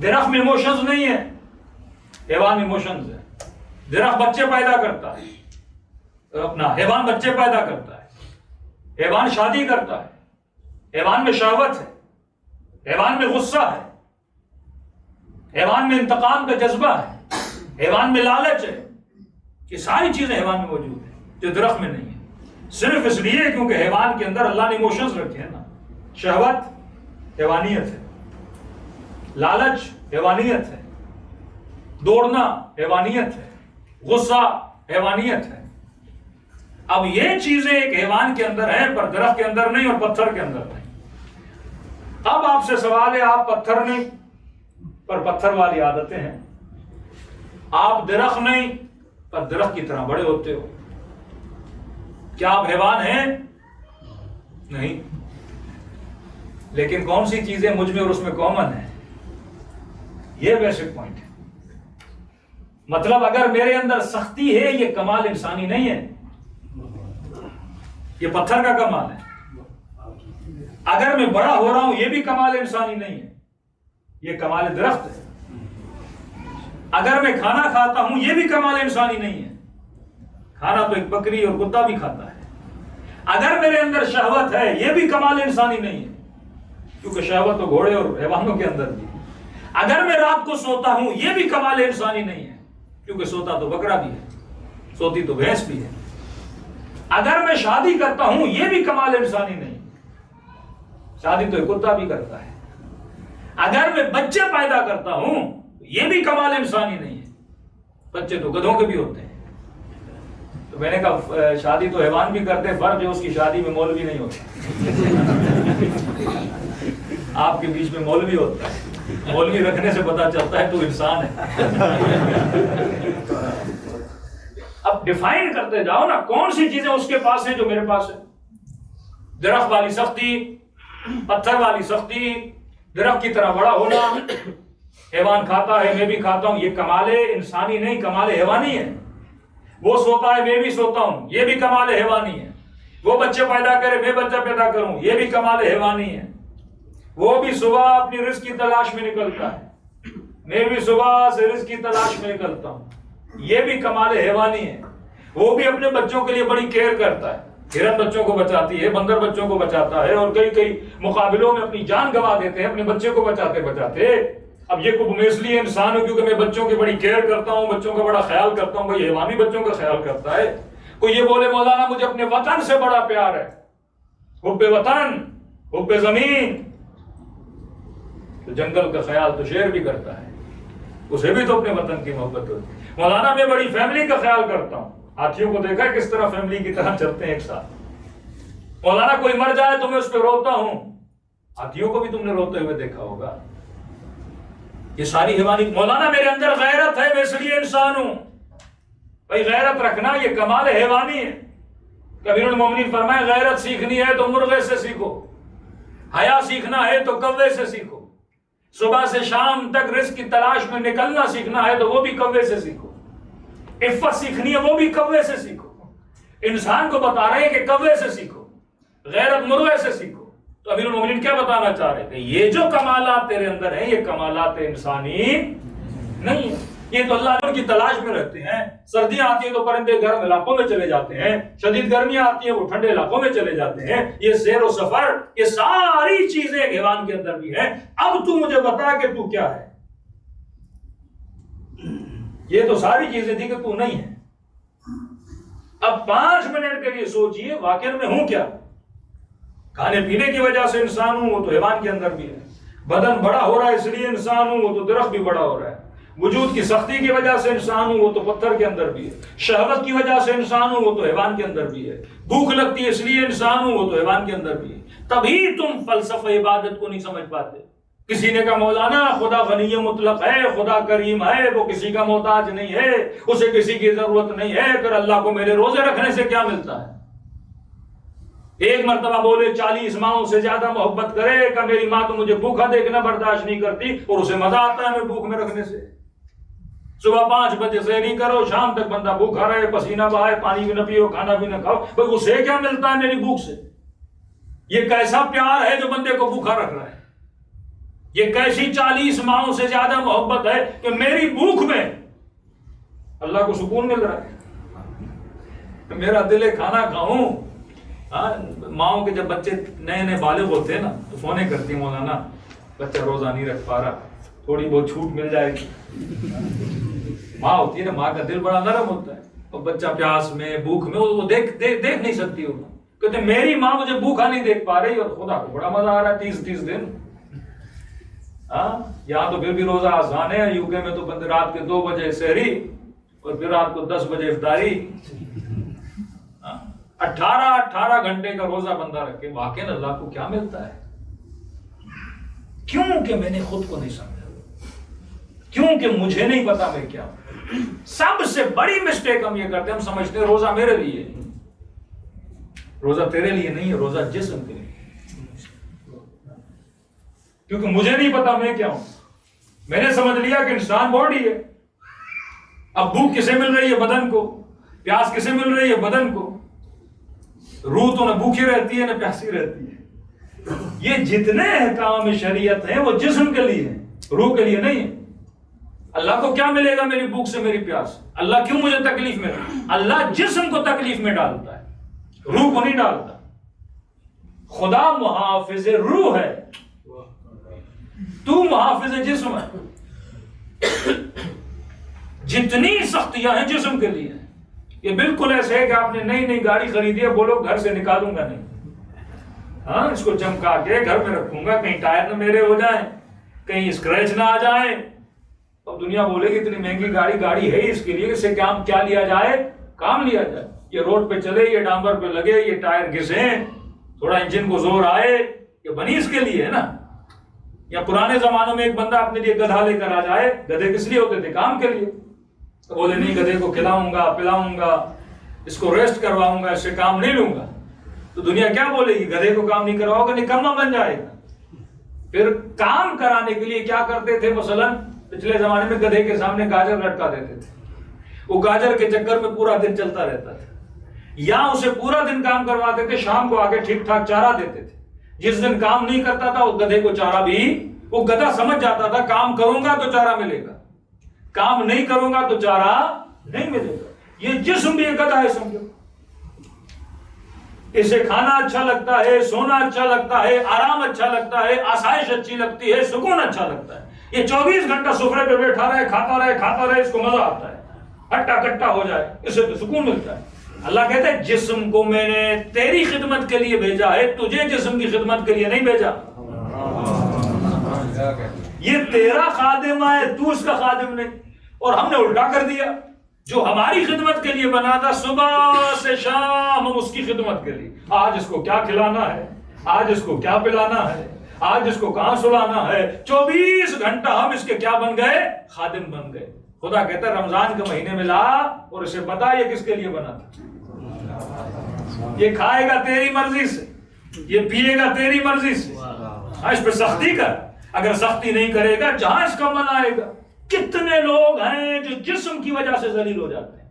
درخت میں ایموشنز نہیں ہے، حیوان میں ایموشنز ہے۔ درخت بچے پیدا کرتا ہے، حیوان بچے پیدا کرتا ہے، حیوان شادی کرتا ہے، حیوان میں شہوت ہے، حیوان میں غصہ ہے، حیوان میں انتقام کا جذبہ ہے، حیوان میں لالچ ہے۔ یہ ساری چیزیں حیوان میں موجود ہیں جو درخت میں نہیں ہے، صرف اس لیے کیونکہ حیوان کے اندر اللہ نے ایموشنز رکھے ہیں نا۔ شہوت حیوانیت ہے، لالچ حیوانیت ہے، دوڑنا حیوانیت ہے، غصہ حیوانیت ہے۔ اب یہ چیزیں ایک حیوان کے اندر ہیں پر درخت کے اندر نہیں اور پتھر کے اندر نہیں۔ اب آپ سے سوال ہے، آپ پتھر نہیں پر پتھر والی عادتیں ہیں، آپ درخت نہیں پر درخت کی طرح بڑے ہوتے ہو، کیا آپ حیوان ہیں؟ نہیں، لیکن کون سی چیزیں مجھ میں اور اس میں کامن ہیں؟ یہ بیسک پوائنٹ ہے۔ مطلب اگر میرے اندر سختی ہے، یہ کمال انسانی نہیں ہے، یہ پتھر کا کمال ہے۔ اگر میں بڑا ہو رہا ہوں، یہ بھی کمال انسانی نہیں ہے، یہ کمال درخت ہے۔ اگر میں کھانا کھاتا ہوں، یہ بھی کمال انسانی نہیں ہے، کھانا تو ایک بکری اور کتا بھی کھاتا ہے۔ اگر میرے اندر شہوت ہے، یہ بھی کمال انسانی نہیں ہے، کیونکہ شہوت تو گھوڑے اور حیوانوں کے اندر بھی۔ اگر میں رات کو سوتا ہوں، یہ بھی کمال انسانی نہیں ہے، کیونکہ سوتا تو بکرا بھی ہے، سوتی تو بھینس بھی ہے۔ اگر میں شادی کرتا ہوں، یہ بھی کمال انسانی نہیں، شادی تو ایک کتا بھی کرتا ہے۔ اگر میں بچے پیدا کرتا ہوں، یہ بھی کمال انسانی نہیں ہے، بچے تو گدھوں کے بھی ہوتے ہیں۔ تو میں نے کہا شادی تو حیوان بھی کرتے ہیں، فرق جو اس کی شادی میں مولوی نہیں ہوتا۔ آپ کے بیچ میں مولوی ہوتا ہے، مولوی رکھنے سے پتا چلتا ہے تو انسان ہے۔ اب ڈیفائن کرتے جاؤ نا، کون سی چیزیں اس کے پاس ہیں جو میرے پاس ہے؟ درخت والی سختی، پتھر والی سختی، درخت کی طرح بڑا ہونا، حیوان کھاتا ہے میں بھی کھاتا ہوں، یہ کمال انسانی نہیں، کمال حیوانی ہے۔ وہ سوتا ہے میں بھی سوتا ہوں، یہ بھی کمال حیوانی ہے۔ وہ بچے پیدا کرے میں بچہ پیدا کروں، یہ بھی کمال حیوانی ہے۔ وہ بھی صبح اپنی رزق کی تلاش میں نکلتا ہے، میں بھی صبح سے رزق کی تلاش میں نکلتا ہوں، یہ بھی کمال حیوانی ہے۔ وہ بھی اپنے بچوں کے لیے بڑی کیئر کرتا ہے، ہرن بچوں کو بچاتی ہے، بندر بچوں کو بچاتا ہے، اور کئی مقابلوں میں اپنی جان گنوا دیتے ہیں اپنے بچے کو بچاتے بچاتے۔ اب یہ کچھ میں اس لیے انسان ہوں کیونکہ میں بچوں کی بڑی کیئر کرتا ہوں، بچوں کا بڑا خیال کرتا ہوں۔ کوئی حیوانی بچوں کا خیال کرتا ہے؟ کوئی یہ بولے مولانا مجھے اپنے وطن سے بڑا پیار ہے، حب وطن، حب زمین، تو جنگل کا خیال تو شیر بھی کرتا ہے، اسے بھی تو اپنے وطن کی محبت ہوتی ہے۔ مولانا میں بڑی فیملی کا خیال کرتا ہوں، ہاتھیوں کو دیکھا کس طرح فیملی کی طرح چلتے ہیں ایک ساتھ۔ مولانا کوئی مر جائے تو میں اس پہ روتا ہوں، ہاتھیوں کو بھی تم نے روتے ہوئے دیکھا ہوگا۔ یہ ساری حیوانی۔ مولانا میرے اندر غیرت ہے، میں اس لیے انسان ہوں۔ بھائی غیرت رکھنا یہ کمال حیوانی ہے۔ کبیر المومنین فرمائے غیرت سیکھنی ہے تو مرغے سے سیکھو، حیا سیکھنا ہے تو کوے سے سیکھو، صبح سے شام تک رزق کی تلاش میں نکلنا سیکھنا ہے تو وہ بھی کوے سے سیکھو، عفت سیکھنی ہے وہ بھی کوے سے سیکھو۔ انسان کو بتا رہے ہیں کہ کوے سے سیکھو، غیرت مرغے سے سیکھو۔ تو امیر المومنین کیا بتانا چاہ رہے تھے؟ یہ جو کمالات تیرے اندر ہیں یہ کمالات انسانی نہیں ہے۔ یہ تو اللہ کی تلاش میں رہتے ہیں. سردیاں آتی ہیں تو پرندے گرم علاقوں میں چلے جاتے ہیں, شدید گرمیاں آتی ہیں وہ ٹھنڈے علاقوں میں چلے جاتے ہیں. یہ سیر و سفر, یہ ساری چیزیں حیوان کے اندر بھی ہیں. اب تو مجھے بتا کہ تو کیا ہے. یہ تو ساری چیزیں تھی کہ تو نہیں ہے. اب 5 منٹ کے لیے سوچئے واقعہ میں ہوں کیا. کھانے پینے کی وجہ سے انسان ہوں, وہ تو حیوان کے اندر بھی ہے. بدن بڑا ہو رہا ہے اس لیے انسان ہوں, وہ تو درخت بھی بڑا ہو رہا ہے. وجود کی سختی کی وجہ سے انسان ہوں, وہ تو پتھر کے اندر بھی ہے. شہوت کی وجہ سے انسان ہوں, وہ تو حیوان کے اندر بھی ہے. بھوک لگتی ہے اس لیے انسان ہوں, وہ تو حیوان کے اندر بھی ہے. تبھی تم فلسفہ عبادت کو نہیں سمجھ پاتے. کسی نے کہا مولانا خدا غنی مطلق ہے, خدا کریم ہے, وہ کسی کا محتاج نہیں ہے, اسے کسی کی ضرورت نہیں ہے, پھر اللہ کو میرے روزے رکھنے سے کیا ملتا ہے. ایک مرتبہ بولے 40 ماہوں سے زیادہ محبت کرے کہ میری ماں تو مجھے بھوکا دیکھنا برداشت نہیں کرتی اور اسے مزہ آتا ہے میں بھوک میں رکھنے سے. صبح 5 بجے سحری کرو, شام تک بندہ بھوکا رہے, پسینہ بہائے, پانی بھی نہ پیو, کھانا بھی نہ کھاؤ, بھائی اسے کیا ملتا ہے میری بھوک سے. یہ کیسا پیار ہے جو بندے کو بھوکا رکھ رہا ہے. یہ کیسی 40 ماہوں سے زیادہ محبت ہے کہ میری بھوک میں اللہ کو سکون مل رہا ہے. میرا دل ہے کھانا کھاؤں. ماؤں کے جب بچے نئے نئے بالغ ہوتے ہیں نا تو فونے کرتی ہیں مولانا بچہ روزہ نہیں رکھ پا رہا, تھوڑی بہت چھوٹ مل جائے گی. ماں ہوتی ہے نا, ماں کا دل بڑا نرم ہوتا ہے, اور بچہ پیاس میں بھوک میں وہ دیکھ نہیں سکتی. وہ کہتے میری ماں مجھے بھوکا نہیں دیکھ پا رہی اور خدا کو بڑا مزہ آ رہا ہے 30 دن. یہاں تو پھر بھی روزہ آسان ہے, یو کے میں تو بندے رات کے 2 بجے سحری اور پھر رات کو 10 بجے افطاری. 18 گھنٹے کا روزہ بندہ رکھے, واقعی اللہ کو کیا ملتا ہے. کیوں کہ میں نے خود کو نہیں سمجھا, کیوں کہ مجھے نہیں پتا میں کیا ہوں. سب سے بڑی مسٹیک ہم یہ کرتے ہیں, ہم سمجھتے ہیں روزہ میرے لیے. روزہ تیرے لیے نہیں ہے, روزہ جسم کے لیے. کیونکہ مجھے نہیں پتا میں کیا ہوں. میں نے سمجھ لیا کہ انسان باڈی ہے. اب بھوک کسے مل رہی ہے, بدن کو. پیاس کسے مل رہی ہے, بدن کو. روح تو نہ بھوکی رہتی ہے نہ پیاسی رہتی ہے. یہ جتنے احکام شریعت ہیں وہ جسم کے لیے ہیں, روح کے لیے نہیں ہے. اللہ کو کیا ملے گا میری بھوک سے, میری پیاس. اللہ کیوں مجھے تکلیف میں, اللہ جسم کو تکلیف میں ڈالتا ہے, روح کو نہیں ڈالتا. خدا محافظ روح ہے, تو محافظ جسم ہے. جتنی سختیاں ہیں جسم کے لیے. یہ بالکل ایسے ہے کہ آپ نے نئی گاڑی خریدی ہے, بولو گھر سے نکالوں گا نہیں, اس کو چمکا کے گھر میں رکھوں گا, کہیں ٹائر نہ میرے ہو جائیں, کہیں اسکریچ نہ آ جائیں. اب دنیا بولے گی اتنی مہنگی گاڑی ہے اس کے لیے, اس سے کیا لیا جائے, کام لیا جائے. یہ روڈ پہ چلے, یہ ڈامبر پہ لگے, یہ ٹائر گھسیں, تھوڑا انجن کو زور آئے, یہ بنی اس کے لیے ہے نا. یا پرانے زمانوں میں ایک بندہ اپنے لیے گدھا لے کر آ جائے, گدھے کس لیے ہوتے تھے, کام کے لیے. تو بولے نہیں گدھے کو کھلاؤں گا, پلاؤں گا, اس کو ریسٹ کرواؤں گا, اس سے کام نہیں لوں گا. تو دنیا کیا بولے گی, گدھے کو کام نہیں کرواؤ گا, نکما بن جائے گا. پھر کام کرانے کے لیے کیا کرتے تھے, مثلا پچھلے زمانے میں گدھے کے سامنے گاجر لٹکا دیتے تھے. وہ گاجر کے چکر میں پورا دن چلتا رہتا تھا. یا اسے پورا دن کام کرواتے تھے, شام کو آگے ٹھیک ٹھاک چارہ دیتے تھے. جس دن کام نہیں کرتا تھا اس گدھے کو چارہ بھی, وہ گدھا سمجھ جاتا تھا کام کروں گا تو چارہ ملے گا, کام نہیں کروں گا تو چارہ نہیں ملے گا. یہ جسم بھی ایک گدھا ہے سمجھو. اسے کھانا اچھا لگتا ہے, سونا اچھا لگتا ہے, آرام اچھا لگتا ہے, آسائش اچھی لگتی ہے, سکون اچھا لگتا ہے. یہ 24 گھنٹہ سفرے پہ بیٹھا رہے, کھاتا رہے, اس کو مزہ آتا ہے, ہٹا کٹا ہو جائے, اسے تو سکون ملتا ہے. اللہ کہتے ہیں جسم کو میں نے تیری خدمت کے لیے بھیجا ہے, تجھے جسم کی خدمت کے لیے نہیں بھیجا. یہ تیرا خادم ہے, تو اس کا خادم نہیں. اور ہم نے الٹا کر دیا, جو ہماری خدمت کے لیے بنا تھا صبح سے شام ہم اس کی خدمت کے لیے. آج اس کو کیا کھلانا ہے, آج اس کو کیا پلانا ہے, آج اس کو کہاں سلانا ہے. 24 گھنٹہ ہم اس کے کیا بن گئے, خادم بن گئے. خدا کہتا ہے رمضان کے مہینے میں لا اور اسے بتا یہ کس کے لیے بنا تھا. یہ کھائے گا تیری مرضی سے, یہ پیے گا تیری مرضی سے, اس پہ سختی کر. اگر سختی نہیں کرے گا جہاں اس کا من آئے گا. کتنے لوگ ہیں جو جسم کی وجہ سے ذلیل ہو جاتے ہیں.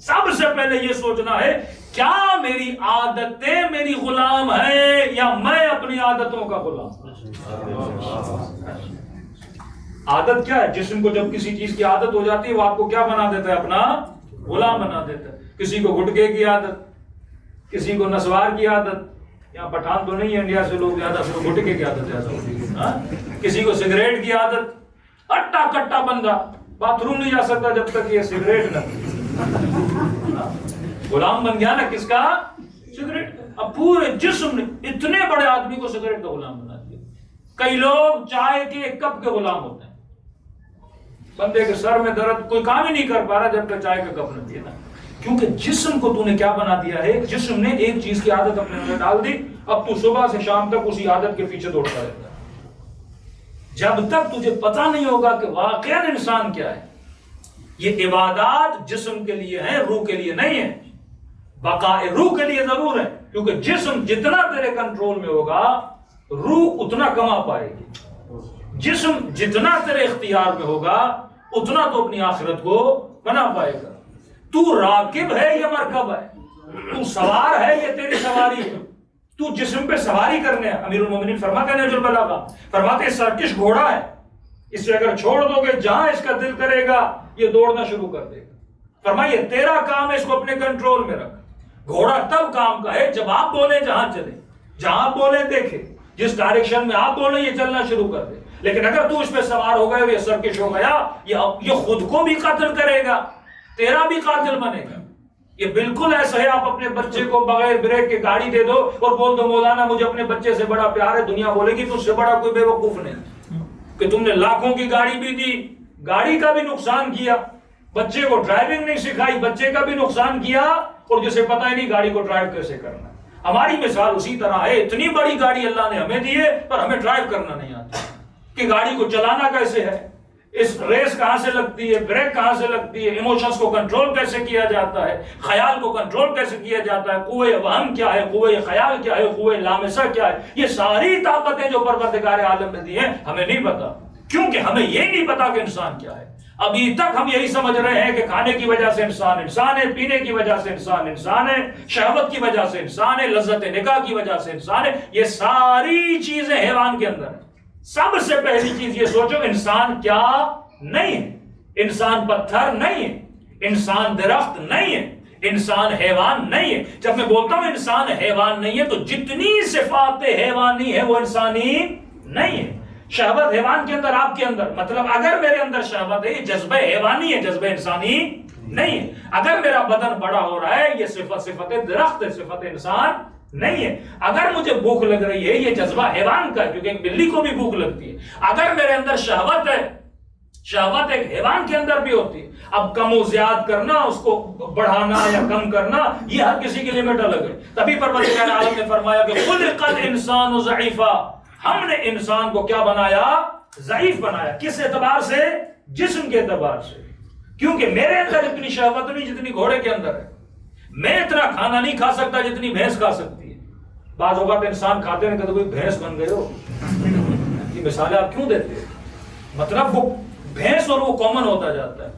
سب سے پہلے یہ سوچنا ہے کیا میری عادتیں میری غلام ہیں یا میں اپنی عادتوں کا غلام. عادت کیا ہے؟ جسم کو جب کسی چیز کی عادت ہو جاتی ہے وہ آپ کو کیا بنا دیتا ہے؟ اپنا غلام بنا دیتا ہے. کسی کو گٹکے کی عادت, کسی کو نسوار کی عادت, یہاں پٹھان تو نہیں ہے انڈیا سے لوگ زیادہ, پھر گٹکے کی عادت زیادہ ہوتی ہے. کسی کو سگریٹ کی عادت, اٹا کٹا بندہ باتھ روم نہیں جا سکتا جب تک یہ سگریٹ نہ, غلام بن گیا نا کس کا؟ سگریٹ. اب پورے جسم نے اتنے بڑے آدمی کو سگریٹ کا غلام بنا دیا. کئی لوگ چائے کے ایک کپ کے غلام ہوتے ہیں. بندے کے سر میں درد, کوئی کام ہی نہیں کر پا رہا جب تک چائے کا کپ نہ پیے نا. کیونکہ جسم کو تو نے کیا بنا دیا ہے؟ جسم نے ایک چیز کی عادت اپنے اندر ڈال دی, اب تو صبح سے شام تک اسی عادت کے پیچھے دوڑتا رہتا ہے. جب تک تجھے پتا نہیں ہوگا کہ واقعا انسان کیا ہے. یہ عبادات جسم کے لیے ہیں, روح کے لیے نہیں ہے. بقائے روح کے لیے ضرور ہے, کیونکہ جسم جتنا تیرے کنٹرول میں ہوگا روح اتنا کما پائے گی. جسم جتنا تیرے اختیار میں ہوگا اتنا تو اپنی آخرت کو بنا پائے گا. تو راکب ہے یا مرکب ہے؟ تو سوار ہے یا تیری سواری ہے؟ تو جسم پہ سواری کرنے ہے. امیر المومنین فرماتے ہیں نہج البلاغہ, فرماتے ہیں سرکش گھوڑا ہے, اسے اگر چھوڑ دو گے جہاں اس کا دل کرے گا یہ دوڑنا شروع کر دے گا. فرمائیے تیرا کام ہے اس کو اپنے کنٹرول میں رکھ. گھوڑا تب کام کا ہے جب آپ بولیں جہاں چلے, جہاں آپ بولیں دیکھے, جس ڈائریکشن میں آپ بولیں یہ چلنا شروع کر دے. لیکن اگر تو اس پہ سوار ہو گئے, یہ سرکش ہو گیا, یہ خود کو بھی قتل کرے گا, تیرا بھی قاتل بنے گا. یہ بالکل ایسا ہے آپ اپنے بچے کو بغیر بریک کے گاڑی دے دو اور بول دو مولانا مجھے اپنے بچے سے بڑا پیار ہے, دنیا بولے گی تو اس سے بڑا کوئی بے وقوف نہیں کہ تم نے لاکھوں کی گاڑی بھی دی, گاڑی کا بھی نقصان کیا, بچے کو ڈرائیونگ نہیں سکھائی, بچے کا بھی نقصان کیا, اور جسے پتہ ہی نہیں گاڑی کو ڈرائیو کیسے کرنا. ہماری مثال اسی طرح ہے, اتنی بڑی گاڑی اللہ نے ہمیں دی ہے پر ہمیں ڈرائیو کرنا نہیں آتا کہ گاڑی کو چلانا کیسے ہے, اس ریس کہاں سے لگتی ہے, بریک کہاں سے لگتی ہے, ایموشنز کو کنٹرول کیسے کیا جاتا ہے, خیال کو کنٹرول کیسے کیا جاتا ہے, قوہ وہم کیا ہے, قوہ خیال کیا ہے, قوہ لامسہ کیا ہے. یہ ساری طاقتیں جو پروردگار عالم نے دی ہیں ہمیں نہیں پتا, کیونکہ ہمیں یہ نہیں پتا کہ انسان کیا ہے. ابھی تک ہم یہی سمجھ رہے ہیں کہ کھانے کی وجہ سے انسان انسان ہے, پینے کی وجہ سے انسان انسان ہے, شہوت کی وجہ سے انسان ہے, لذت نکاح کی وجہ سے انسان ہے. یہ ساری چیزیں حیوان کے اندر ہیں. سب سے پہلی چیز یہ سوچو انسان کیا نہیں ہے. انسان پتھر نہیں ہے, انسان درخت نہیں ہے, انسان حیوان نہیں ہے. جب میں بولتا ہوں انسان حیوان نہیں ہے تو جتنی صفات حیوانی ہے وہ انسانی نہیں ہے. شہوت حیوان کے اندر, آپ کے اندر, مطلب اگر میرے اندر شہوت ہے یہ جذبہ حیوانی ہے, جذبہ انسانی نہیں ہے. اگر میرا بدن بڑا ہو رہا ہے یہ صفت درخت ہے, صفت انسان نہیں ہے. اگر مجھے بھوک لگ رہی ہے یہ جذبہ حیوان کا ہے, کیونکہ ایک بلی کو بھی بھوک لگتی ہے. اگر میرے اندر شہوت ہے, شہوت ایک حیوان کے اندر بھی ہوتی ہے. اب کم و زیاد کرنا, اس کو بڑھانا یا کم کرنا, یہ ہر کسی کی لمٹ الگ ہے. تبھی پروردگار عالم نے فرمایا کہ خلق الانسان ضعیفا, ہم نے انسان کو کیا بنایا؟ ضعیف بنایا. کس اعتبار سے؟ جسم کے اعتبار سے. کیونکہ میرے اندر اتنی شہوت نہیں جتنی گھوڑے کے اندر ہے. میں اتنا کھانا نہیں کھا سکتا جتنی بھینس کھا سکتی ہے. بعض اوقات انسان کھاتے ہیں کہ کوئی بھینس بن گئے ہو. یہ مثالیں آپ کیوں دیتے ہیں؟ مطلب وہ بھینس اور وہ کامن ہوتا جاتا ہے.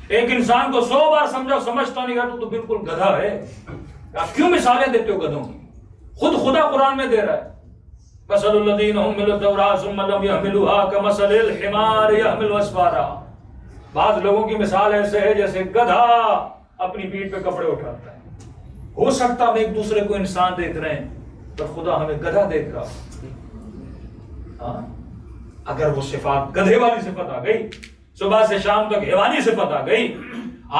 ایک انسان کو 100 بار سمجھا سمجھتا نہیں گا تو بالکل گدھا ہے. آپ کیوں مثالیں دیتے ہو گدھوں کی؟ خود خدا قرآن میں دے رہا ہے مثل الذین حملوا التوراۃ ثم لم يحملوها كمثل الحمار يحمل اسفارا. بعض لوگوں کی مثال ایسے ہے جیسے گدھا اپنی پیٹھ پہ کپڑے اٹھاتا ہے. ہو سکتا ہم ایک دوسرے کو انسان دیکھ رہے ہیں پر خدا ہمیں گدھا دیکھ رہا. اگر وہ صفات گدھے والی صفت آ گئی, صبح سے شام تک حیوانی صفت آ گئی,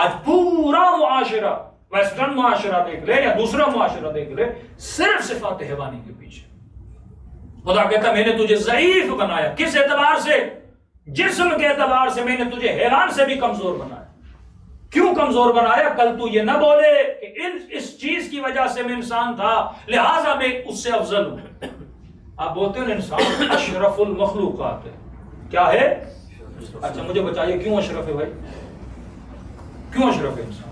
آج پورا معاشرہ, ویسٹرن معاشرہ دیکھ لے یا دوسرا معاشرہ دیکھ لے, صرف صفات حیوانی کے پیچھے. خدا کہتا میں نے تجھے ضعیف بنایا. کس اعتبار سے؟ جسم کے اعتبار سے میں نے تجھے حیوان سے بھی کمزور بنایا. کیوں کمزور بنایا؟ کل تو یہ نہ بولے کہ اس چیز کی وجہ سے میں انسان تھا لہٰذا میں اس سے افضل ہوں. آپ بولتے ہیں انسان اشرف المخلوقات ہے. کیا ہے؟ اچھا مجھے بتائیے کیوں اشرف ہے بھائی؟ کیوں اشرف ہے انسان؟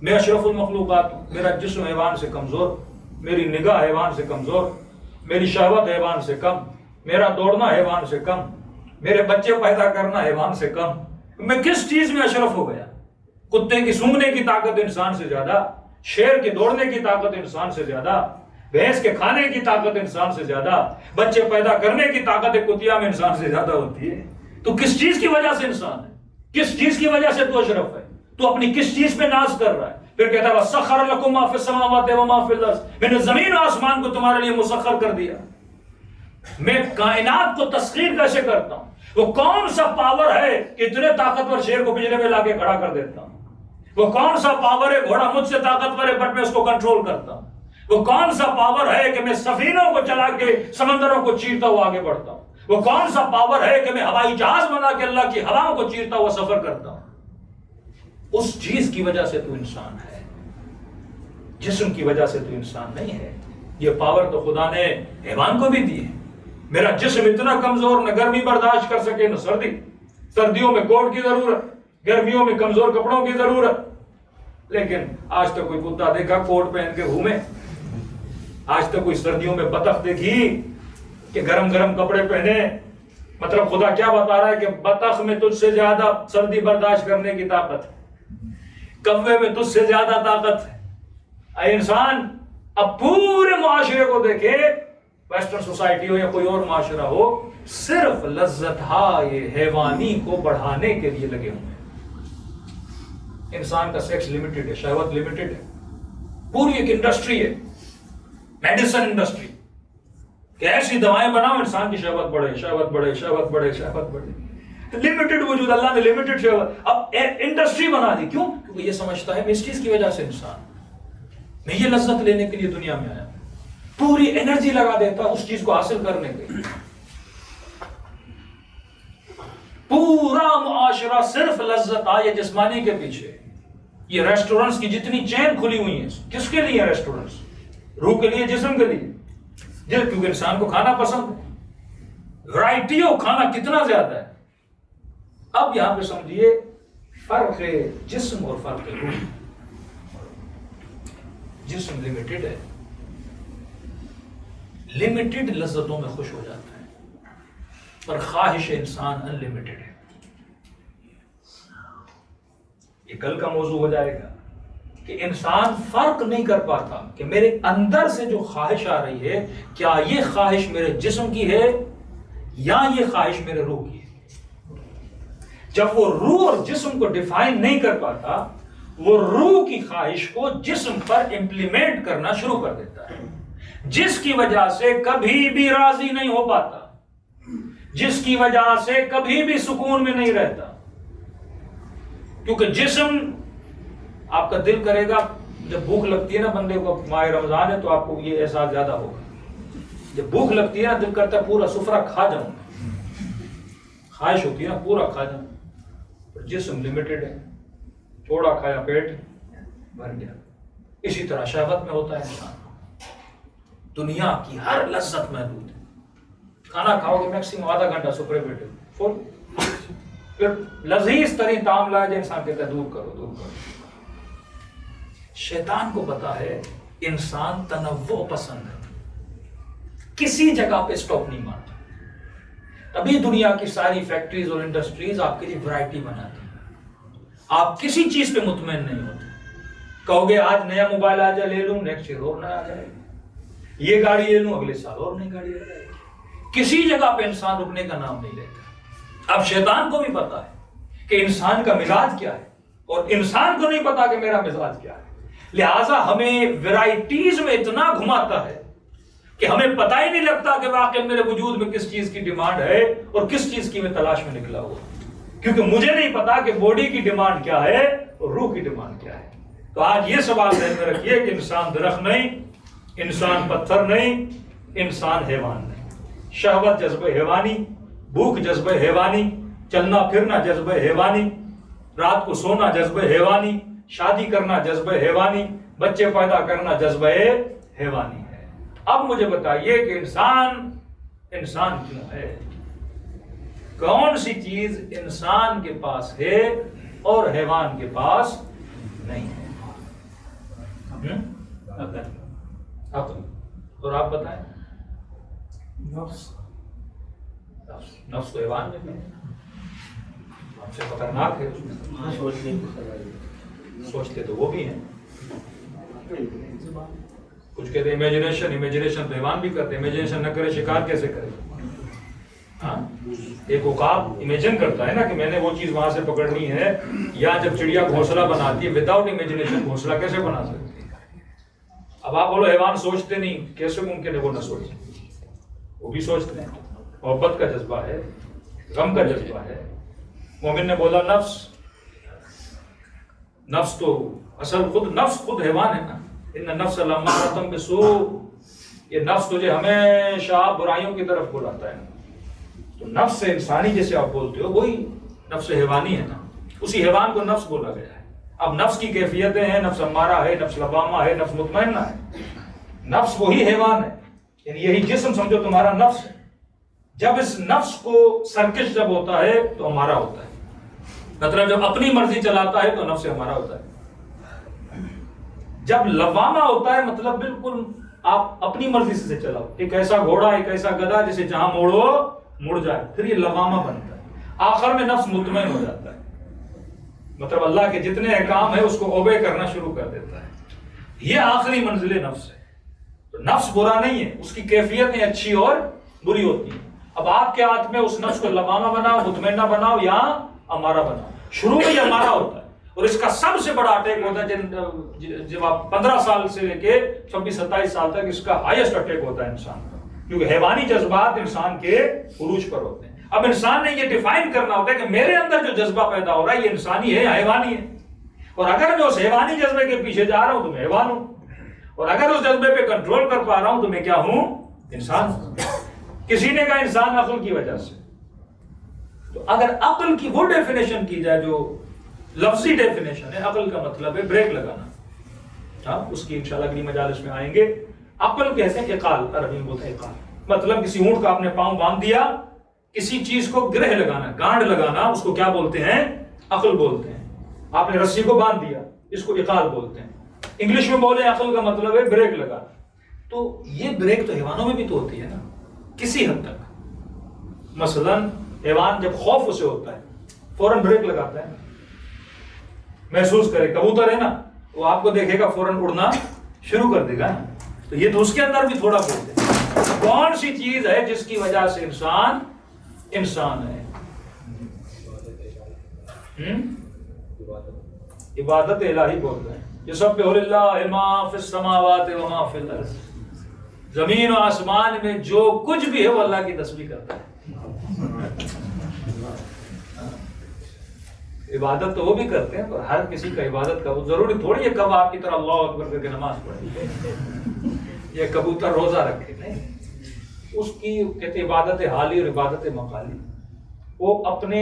میں اشرف المخلوقات ہوں. میرا جسم حیوان سے کمزور, میری نگاہ حیوان سے کمزور, میری شہوت حیوان سے کم, میرا دوڑنا حیوان سے کم, میرے بچے پیدا کرنا حیوان سے کم. میں کس چیز میں اشرف ہو گیا؟ کتے کی سونگنے کی طاقت انسان سے زیادہ, شیر کے دوڑنے کی طاقت انسان سے زیادہ, بھینس کے کھانے کی طاقت انسان سے زیادہ, بچے پیدا کرنے کی طاقت کتیا میں انسان سے زیادہ ہوتی ہے. تو کس چیز کی وجہ سے انسان ہے؟ کس چیز کی وجہ سے تو اشرف ہے؟ تو اپنی کس چیز پہ ناز کر رہا ہے؟ پھر کہتا ہے وَسَخَّرَ لَكُم مَا فِي السَّمَاوَاتِ وَمَا فِي الْأَرْضِ، میں نے زمین و آسمان کو تمہارے لیے مسخر کر دیا. میں کائنات کو تسخیر کیسے کرتا ہوں؟ وہ کون سا پاور ہے کہ اتنے طاقتور شیر کو پنجرے میں لا کے کھڑا کر دیتا ہوں؟ وہ کون سا پاور ہے گھوڑا مجھ سے طاقتور ہے بٹ میں اس کو کنٹرول کرتا ہوں؟ وہ کون سا پاور ہے کہ میں سفینوں کو چلا کے سمندروں کو چیرتا ہوا آگے بڑھتا ہوں؟ وہ کون سا پاور ہے کہ میں ہوائی جہاز بنا کے اللہ کی ہواؤں کو چیرتا ہوا سفر کرتا ہوں؟ اس چیز کی وجہ سے تو انسان ہے، جسم کی وجہ سے تو انسان نہیں ہے. یہ پاور تو خدا نے حیوان کو بھی دی ہے. میرا جسم اتنا کمزور، نہ گرمی برداشت کر سکے نہ سردی، سردیوں میں کوٹ کی ضرورت، گرمیوں میں کمزور کپڑوں کی ضرورت. لیکن آج تک کوئی کتا دیکھا کوٹ پہن کے گھومے؟ آج تک کوئی سردیوں میں بطخ دیکھی کہ گرم گرم کپڑے پہنے؟ مطلب خدا کیا بتا رہا ہے کہ بطخ میں تجھ سے زیادہ سردی برداشت کرنے کی طاقت ہے، کوے میں تجھ سے زیادہ طاقت ہے. اے انسان، اب پورے معاشرے کو دیکھے، ویسٹرن سوسائٹی ہو یا کوئی اور معاشرہ ہو، صرف لذت ہائے حیوانی کو بڑھانے کے لیے لگے ہوئے ہیں. انسان کا سیکس لمیٹڈ ہے، شہوت لمیٹڈ ہے. پوری ایک انڈسٹری ہے، میڈیسن انڈسٹری، کہ ایسی دوائیں بناؤ انسان کی شہوت بڑھے، شہوت بڑھے، شہوت بڑھے، شہوت بڑھے. لمیٹڈ وجود، اللہ نے لمیٹڈ شہوت اب انڈسٹری بنا دی. کیوں؟ کیونکہ یہ سمجھتا ہے میں اس چیز کی وجہ سے انسان، میں یہ لذت لینے کے لیے دنیا میں آیا، پوری انرجی لگا دیتا اس چیز کو حاصل کرنے کے لیے. پورا معاشرہ صرف لذت آئے جسمانی کے پیچھے. یہ ریسٹورنٹس کی جتنی چین کھلی ہوئی ہیں، کس کے لیے ریسٹورنٹس؟ روح کے لیے، جسم کے لیے. کیونکہ انسان کو کھانا پسند ہے، ورائٹی آف کھانا کتنا زیادہ ہے. اب یہاں پہ سمجھیے فرق ہے جسم اور فرق ہے روح. جسم لمیٹڈ ہے، لمیٹڈ لذتوں میں خوش ہو جاتا ہے، پر خواہش انسان ان لمیٹڈ ہے. یہ کل کا موضوع ہو جائے گا کہ انسان فرق نہیں کر پاتا کہ میرے اندر سے جو خواہش آ رہی ہے، کیا یہ خواہش میرے جسم کی ہے یا یہ خواہش میرے روح کی ہے. جب وہ روح اور جسم کو ڈیفائن نہیں کر پاتا، وہ روح کی خواہش کو جسم پر امپلیمنٹ کرنا شروع کر دیتا ہے، جس کی وجہ سے کبھی بھی راضی نہیں ہو پاتا، جس کی وجہ سے کبھی بھی سکون میں نہیں رہتا. کیونکہ جسم، آپ کا دل کرے گا، جب بھوک لگتی ہے نا بندے کو، ماہ رمضان ہے تو آپ کو یہ احساس زیادہ ہوگا، جب بھوک لگتی ہے نا دل کرتا ہے پورا سفرہ کھا جاؤں، خواہش ہوتی ہے نا پورا کھا جاؤں. جسم لمیٹڈ ہے، تھوڑا کھایا پیٹ بھر گیا. اسی طرح شہوت میں ہوتا ہے انسان. دنیا کی ہر لذت محدود ہے. کھانا کھاؤ گے میکسیمم آدھا گھنٹہ سپرے بیٹھے فل، پھر لذیذ ترین طعام لائے جو انسان کہتا ہے دور کرو دور کرو. شیطان کو پتا ہے انسان تنوع پسند ہے، کسی جگہ پہ اسٹاپ نہیں مارتا. تبھی دنیا کی ساری فیکٹریز اور انڈسٹریز آپ کے لیے ورائٹی بناتی ہیں. آپ کسی چیز پہ مطمئن نہیں ہوتے. کہو گے آج نیا موبائل آ جائے لے لوں، نیکسٹ ایئر اور نیا آ جائے گا. یہ گاڑی لے لوں، اگلے سال اور نئی گاڑی آ جائے گی. کسی جگہ پہ انسان رکنے کا نام نہیں لیتا. اب شیطان کو بھی پتا ہے کہ انسان کا مزاج کیا ہے، اور انسان کو نہیں پتا کہ میرا مزاج کیا ہے. لہٰذا ہمیں ورائٹیز میں اتنا گھماتا ہے کہ ہمیں پتہ ہی نہیں لگتا کہ واقعی میرے وجود میں کس چیز کی ڈیمانڈ ہے اور کس چیز کی میں تلاش میں نکلا ہوا. کیونکہ مجھے نہیں پتا کہ باڈی کی ڈیمانڈ کیا ہے اور روح کی ڈیمانڈ کیا ہے. تو آج یہ سوال ذہن میں رکھیے کہ انسان درخت نہیں، انسان پتھر نہیں، انسان حیوان نہیں. شہوت جذبہ حیوانی، بھوک جذبہ حیوانی، چلنا پھرنا جذبہ حیوانی، رات کو سونا جذبہ حیوانی، شادی کرنا جذبہ حیوانی، بچے پیدا کرنا جذبہ حیوانی ہے. اب مجھے بتائیے کہ انسان کیوں ہے؟ کون سی چیز انسان کے پاس ہے اور حیوان کے پاس نہیں ہے؟ عقل. اور آپ بتائیں. نفس تو حیوان میں بھی ہم سے خطرناک ہے. سوچتے تو وہ بھی ہیں. کچھ کہتے ہیں امیجنیشن تو حیوان بھی کرتے ہیں. امیجنیشن نہ کرے شکار کیسے کرے؟ ہاں ایک عقاب امیجن کرتا ہے نا کہ میں نے وہ چیز وہاں سے پکڑنی ہے، یا جب چڑیا گھونسلہ بناتی ہے وداؤٹ امیجنیشن گھونسلہ کیسے بنا سکتی ہے؟ اب آپ بولو حیوان سوچتے نہیں، کیسے ممکن ہے وہ نہ سوچے؟ وہ بھی سوچتے ہیں، محبت کا جذبہ ہے، غم کا جذبہ ہے۔ مومن نے بولا نفس، نفس تو اصل خود حیوان ہے نا، ان نفس لامارۃ بالسوء، یہ نفس تجھے ہمیشہ برائیوں کی طرف بلاتا ہے۔ تو نفس انسانی جیسے آپ بولتے ہو وہی نفس حیوانی ہے نا، اسی حیوان کو نفس بولا گیا ہے۔ اب نفس کی کیفیتیں ہیں، نفس امارہ ہے، نفس لوامہ ہے، نفس مطمئنہ ہے۔ نفس وہی حیوان ہے، یعنی یہی جسم سمجھو تمہارا نفس ہے۔ جب اس نفس کو سرکش جب ہوتا ہے تو ہمارا ہوتا ہے، مطلب جب اپنی مرضی چلاتا ہے تو نفس ہمارا ہوتا ہے۔ جب لوامہ ہوتا ہے مطلب بالکل آپ اپنی مرضی سے چلاؤ، ایک ایسا گھوڑا، ایک ایسا گدھا جسے جہاں موڑو مڑ جائے، پھر یہ لوامہ بنتا ہے۔ آخر میں نفس مطمئن ہو جاتا ہے، مطلب اللہ کے جتنے احکام ہیں اس کو اوبے کرنا شروع کر دیتا ہے۔ یہ آخری منزل نفس ہے۔ تو نفس برا نہیں ہے، اس کی کیفیتیں اچھی اور بری ہوتی ہیں۔ اب آپ کے ہاتھ میں اس نفس کو لوامہ بناؤ، مطمئنہ بناؤ یا امارہ بناؤ۔ شروع میں یہ امارہ ہوتا ہے، اور اس کا سب سے بڑا اٹیک ہوتا ہے جب آپ 15 سال سے لے کے 26-27 سال تک اس کا ہائیسٹ اٹیک ہوتا ہے انسان کا، کیونکہ حیوانی جذبات انسان کے عروج پر ہوتے ہیں۔ اب انسان نے یہ ڈیفائن کرنا ہوتا ہے کہ میرے اندر جو جذبہ پیدا ہو رہا ہے یہ انسانی ہے یا حیوانی ہے، اور اگر میں اس حیوانی جذبے کے پیچھے جا رہا ہوں تو میں حیوان ہوں، اور اگر اس جذبے پہ کنٹرول کر پا رہا ہوں تو میں کیا ہوں؟ انسان ہوں۔ کسی نے کہا انسان عقل کی وجہ سے، تو اگر عقل کی وہ ڈیفینیشن کی جائے جو لفظی ڈیفینیشن ہے، عقل کا مطلب ہے بریک لگانا، ہاں اس کی انشاءاللہ اگلی مجالس میں آئیں گے۔ عقل کہتے ہیں اقال، عربی میں بولتے ہیں اقال، مطلب کسی اونٹ کا آپ نے پاؤں باندھ دیا، کسی چیز کو گرہ لگانا، گانڈ لگانا، اس کو کیا بولتے ہیں؟ عقل بولتے ہیں۔ آپ نے رسی کو باندھ دیا، اس کو اقال بولتے ہیں۔ انگلش میں بولے عقل کا مطلب ہے بریک لگانا۔ تو یہ بریک تو حیوانوں میں بھی تو ہوتی ہے نا کسی حد تک۔ مثلا حیوان جب خوف اسے ہوتا ہے فوراً بریک لگاتا ہے، محسوس کرے، کبوتر ہے نا وہ آپ کو دیکھے گا فوراً اڑنا شروع کر دے گا نا، تو یہ تو اس کے اندر بھی تھوڑا بولتے ہیں۔ کون سی چیز ہے جس کی وجہ سے انسان ہے؟ عبادت الہی بول رہے ہیں، یسبح للہ ما فی السماوات و ما فی الارض، زمین و آسمان میں جو کچھ بھی ہے وہ اللہ کی تسبیح کرتا ہے۔ عبادت تو وہ بھی کرتے ہیں، پر ہر کسی کا عبادت کا وہ ضروری تھوڑی ہے کب آپ کی طرح اللہ اکبر کر کے نماز پڑھے یا کبوتر روزہ رکھے، نہیں، اس کی کہتے عبادت حالی اور عبادت مقالی۔ وہ اپنے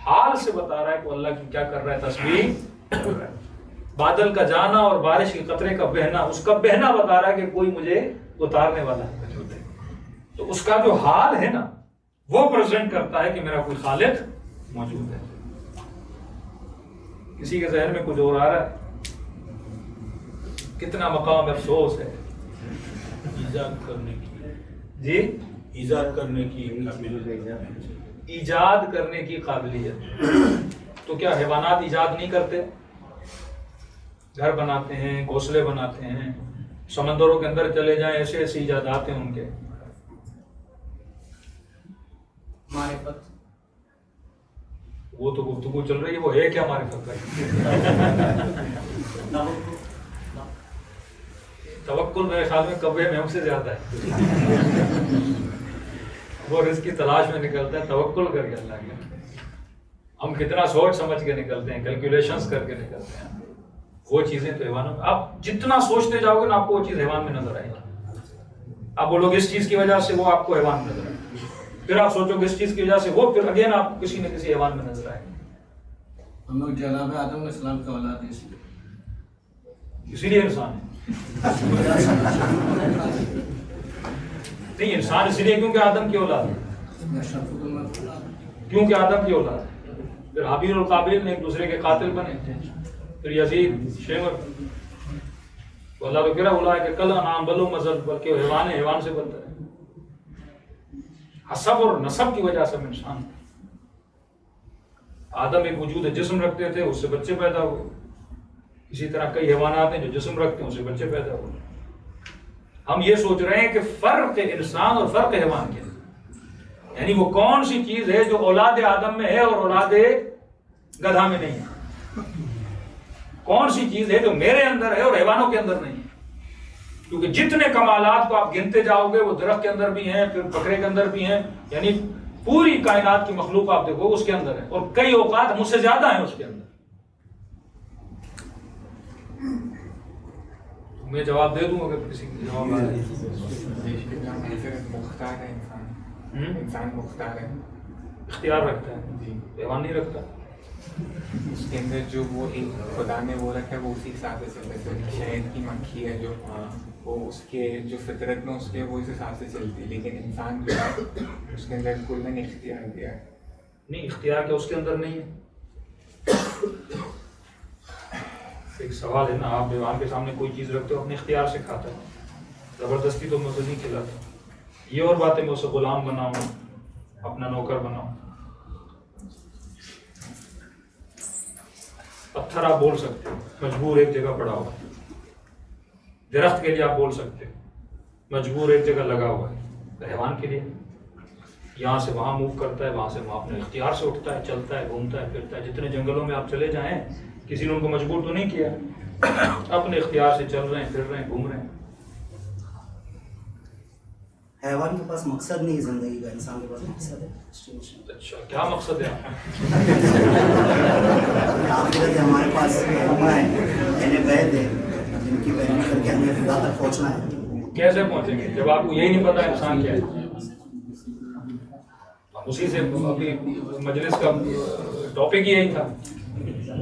حال سے بتا رہا ہے کہ اللہ کی کیا کر رہا ہے، تسبیح کر رہا ہے۔ بادل کا جانا اور بارش کے قطرے کا بہنا، اس کا بہنا بتا رہا ہے کہ کوئی مجھے اتارنے والا ہے۔ تو اس کا جو حال ہے نا وہ پریزنٹ کرتا ہے کہ میرا کوئی خالق موجود ہے۔ کسی کے ذہن میں کچھ اور آ رہا ہے؟ کتنا مقام افسوس ہے ایجاد کرنے کی، جی ایجاد کرنے کی، ایجاد کرنے کی قابلیت۔ تو کیا حیوانات ایجاد نہیں کرتے؟ گھر بناتے ہیں، گھونسلے بناتے ہیں، سمندروں کے اندر چلے جائیں، ایسے ایسے ایجادات ہیں ان کے۔ معرفت، وہ تو گفتگو چل رہی ہے، وہ ہے کیا معرفت کا؟ توکل میرے خیال میں کبے میں ہم سے زیادہ ہے۔ وہ رزق کی تلاش میں نکلتا ہے توکل کر کے اللہ کے، ہم کتنا سوچ سمجھ کے نکلتے ہیں، کیلکولیشنز کر کے نکلتے ہیں۔ وہ چیزیں تو حیوانوں میں، آپ جتنا سوچتے جاؤ گے نا آپ کو وہ چیز حیوان میں نظر آئے گی۔ آپ بولو گے اس چیز کی وجہ سے، وہ آپ کو حیوان میں نظر آئے گی، پھر آپ سوچو گے اس چیز کی وجہ سے، وہ پھر اگین آپ کسی نہ کسی حیوان میں نظر آئے گی۔ ہم لوگ جناب آدم علیہ السلام کا اولاد ہیں، اسی لیے انسان ہے۔ نہیں، انسان اسی لیے کیونکہ آدم کی اولاد ہے، کیونکہ آدم کی اولاد ہے۔ پھر حابیل اور قابیل نے ایک دوسرے کے قاتل بنے، پھر یزید، شیمر، تو اللہ تو کہہ رہا اولا ہے کہ کل انعام بلو مزل، بلکہ حیوان ہے، حیوان سے بدتر ہے۔ حسب اور نسب کی وجہ سے ہم انسان، آدم ایک وجود جسم رکھتے تھے، اس سے بچے پیدا ہوئے، اسی طرح کئی حیوانات ہیں جو جسم رکھتے ہیں، اس سے بچے پیدا ہوئے۔ ہم یہ سوچ رہے ہیں کہ فرق انسان اور فرق حیوان کے، یعنی وہ کون سی چیز ہے جو اولاد آدم میں ہے اور اولاد گدھا میں نہیں ہے؟ کون سی چیز ہے جو میرے اندر ہے اور حیوانوں کے اندر نہیں ہے؟ کیونکہ جتنے کمالات کو آپ گنتے جاؤ گے وہ درخت کے اندر بھی ہیں، پھر بکرے کے اندر بھی ہیں، یعنی پوری کائنات کی مخلوق آپ دیکھو اس کے اندر ہے، اور کئی اوقات مجھ سے زیادہ ہیں اس کے اندر۔ میں جواب دے دوں اگر کسی کو جواب آ مختار ہے انسان مختار ہے، اختیار رکھتا ہے، حیوان نہیں رکھتا۔ اس کے اندر جو وہ ایک خدا نے وہ رکھا ہے وہ اسی حساب سے چلتا ہے۔ شہد کی مکھی ہے جو وہ اس کے جو فطرت میں اس کے وہ اس حساب سے چلتی ہے، لیکن انسان جو ہے اس کے اندر کل نے اختیار دیا ہے۔ نہیں، اختیار کیا اس کے اندر نہیں ہے؟ ایک سوال ہے نا، آپ حیوان کے سامنے کوئی چیز رکھتے ہو اپنے اختیار سے کھاتا ہے، زبردستی تو میں اسے نہیں کھلاتا۔ یہ اور بات ہے میں اسے غلام بناؤں، اپنا نوکر بناؤں۔ پتھر آپ بول سکتے ہو، مجبور ایک جگہ پڑا ہوا ہے۔ درخت کے لیے آپ بول سکتے ہو، مجبور ایک جگہ لگا ہوا ہے۔ حیوان کے لیے یہاں سے وہاں موو کرتا ہے، وہاں سے وہاں اپنے اختیار سے اٹھتا ہے، چلتا ہے، گھومتا ہے، پھرتا ہے۔ جتنے جنگلوں میں آپ چلے جائیں کسی نے ان کو مجبور تو نہیں کیا، اپنے اختیار سے چل رہے ہیں، پھر رہے ہیں، گھوم رہے ہیں۔ حیوان کے پاس مقصد نہیں ہے زندگی کا، انسان کے پاس مقصد ہے۔ اچھا، کیا مقصد ہے؟ آخرت ہمارے پاس علماء ہیں، یعنی وید ہیں، جن کی پیروی کر کے ہمیں خدا تک پہنچنا ہے۔ کیسے پہنچیں گے جب آپ کو یہی نہیں پتا انسان کیا ہے؟ اسی سے ابھی مجلس کا ٹاپک یہی تھا،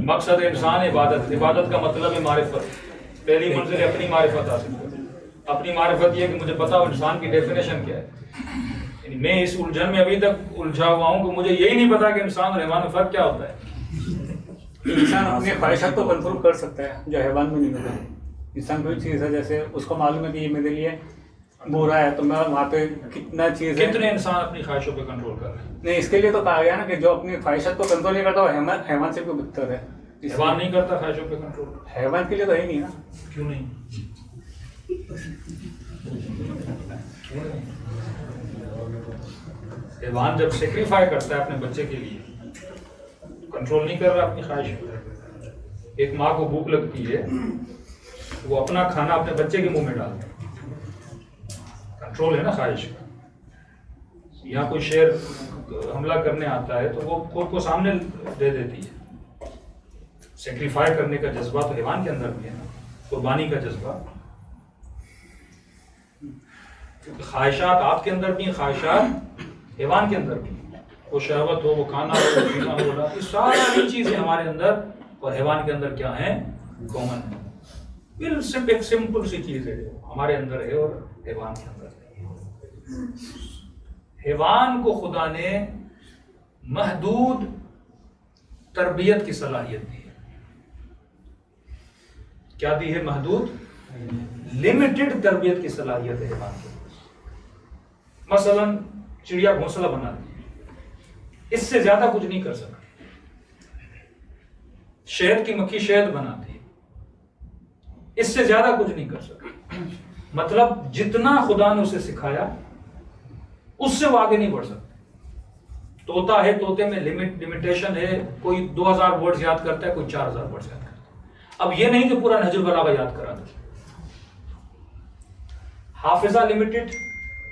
مقصد انسان عبادت۔ عبادت کا مطلب ہے معرفت۔ پہلی منزل اپنی معرفت حاصل کرو۔ اپنی معرفت یہ کہ مجھے پتا ہو انسان کی ڈیفینیشن کیا ہے۔ یعنی میں اس الجھن میں ابھی تک الجھا ہوا ہوں کہ مجھے یہی نہیں پتا کہ انسان اور حیوان میں فرق کیا ہوتا ہے۔ انسان اپنی خواہشات کو کنٹرول کر سکتا ہے جو حیوان میں نہیں ہوتا۔ انسان کوئی چیز ہے جیسے اس کو معلوم ہے کہ یہ میرے لیے برا ہے تو میں وہاں پہ کتنا چیز ہے۔ کتنے انسان اپنی خواہشوں پہ کنٹرول کر رہے ہیں؟ نہیں، اس کے لیے تو کہا گیا نا کہ جو اپنی خواہشات کو کنٹرول نہیں کرتا وہ حیوان سے بھی بدتر ہے۔ حیوان نہیں کرتا خواہشوں پہ کنٹرول؟ حیوان کے لیے تو ہے نہیں نا۔ کیوں نہیں؟ حیوان جب سیکریفائی کرتا ہے اپنے بچے کے لیے، کنٹرول نہیں کر رہا اپنی خواہش پہ۔ ایک ماں کو بھوک لگتی ہے، وہ اپنا کھانا اپنے بچے کے منہ میں ڈالتا ہے، کنٹرول ہے نا خواہش کا۔ یہاں کوئی شیر حملہ کرنے آتا ہے تو وہ خود کو سامنے دے دیتی ہے۔ سیکریفائی کرنے کا جذبہ تو حیوان کے اندر بھی ہے نا، قربانی کا جذبہ۔ کیونکہ خواہشات آپ کے اندر بھی ہیں، خواہشات حیوان کے اندر بھی ہیں۔ وہ شہوت ہو، وہ کھانا ہو، وہ پینا ہو، یہ ساری چیزیں ہمارے اندر اور حیوان کے اندر کیا ہیں؟ کامن ہے۔ بالکل ایک سمپل سی چیز ہے جو ہمارے اندر ہے اور حیوان کے اندر ہے۔ حیوان کو خدا نے محدود تربیت کی صلاحیت دی ہے۔ کیا دی ہے؟ محدود، لمیٹڈ تربیت کی صلاحیت ہے حیوان کو۔ مثلا چڑیا گھونسلہ بناتی ہے، اس سے زیادہ کچھ نہیں کر سکتی۔ شہد کی مکھی شہد بناتی ہے، اس سے زیادہ کچھ نہیں کر سکتی۔ مطلب جتنا خدا نے اسے سکھایا اس سے وہ آگے نہیں بڑھ سکتے۔ طوطا ہے، طوطے میں لمیٹیشن ہے، کوئی 2000 ورڈز یاد کرتا ہے، کوئی 4000 ورڈز یاد کرتا ہے۔ اب یہ نہیں کہ پورا نہج البلاغہ یاد کرا دے۔ حافظہ لمیٹڈ،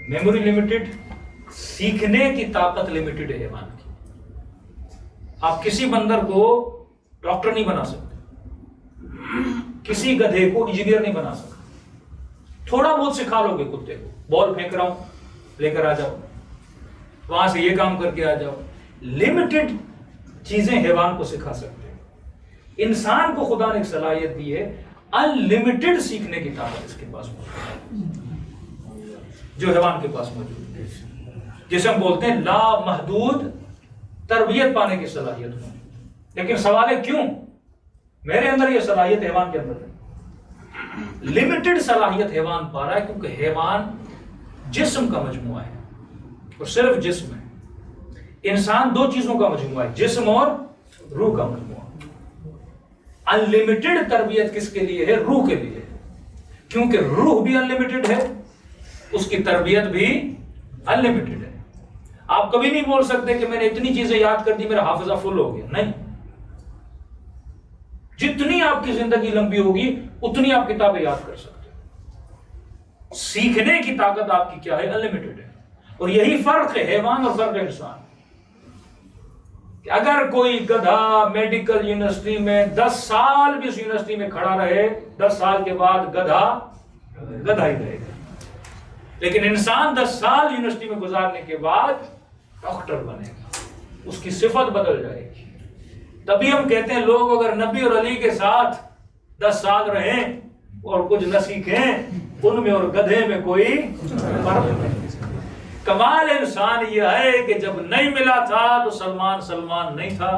میموری لمیٹڈ، سیکھنے کی طاقت لمیٹڈ ہے حیوان کی۔ آپ کسی بندر کو ڈاکٹر نہیں بنا سکتے، کسی گدھے کو انجینئر نہیں بنا سکتے۔ تھوڑا بہت سکھا لو گے کتے کو، بال پھینک رہا ہوں لے کر آ جاؤ، وہاں سے یہ کام کر کے آ جاؤ۔ لمیٹڈ چیزیں حیوان کو سکھا سکتے ہیں۔ انسان کو خدا نے ایک صلاحیت دی ہے، ان لمیٹڈ سیکھنے کی طاقت اس کے پاس موجود ہے، جو حیوان کے پاس موجود ہے، جسے ہم بولتے ہیں لا محدود تربیت پانے کی صلاحیت ہو۔ لیکن سوال ہے کیوں میرے اندر یہ صلاحیت حیوان کے اندر ہے؟ لمیٹڈ صلاحیت حیوان پا رہا ہے کیونکہ حیوان جسم کا مجموعہ ہے، اور صرف جسم ہے۔ انسان دو چیزوں کا مجموعہ ہے، جسم اور روح کا مجموعہ۔ انلمیٹڈ تربیت کس کے لیے ہے؟ روح کے لیے، کیونکہ روح بھی انلمیٹڈ ہے، اس کی تربیت بھی انلمیٹڈ ہے۔ آپ کبھی نہیں بول سکتے کہ میں نے اتنی چیزیں یاد کر دی میرا حافظہ فل ہو گیا، نہیں، جتنی آپ کی زندگی لمبی ہوگی اتنی آپ کتابیں یاد کر سکتے ہیں۔ سیکھنے کی طاقت آپ کی کیا ہے؟ انلمیٹڈ ہے۔ اور یہی فرق ہے حیوان اور فرق ہے انسان کہ اگر کوئی گدھا میڈیکل یونیورسٹی میں 10 سال بھی اس یونیورسٹی میں کھڑا رہے، 10 سال کے بعد گدھا ہی رہے گا، لیکن انسان 10 سال یونیورسٹی میں گزارنے کے بعد ڈاکٹر بنے گا، اس کی صفت بدل جائے گی۔ تبھی ہم کہتے ہیں لوگ اگر نبی اور علی کے ساتھ 10 سال رہیں اور کچھ نہ سیکھیں، ان میں اور گدھے میں کوئی فرق نہیں۔ کمال انسان یہ ہے کہ جب نہیں ملا تھا تو سلمان نہیں تھا،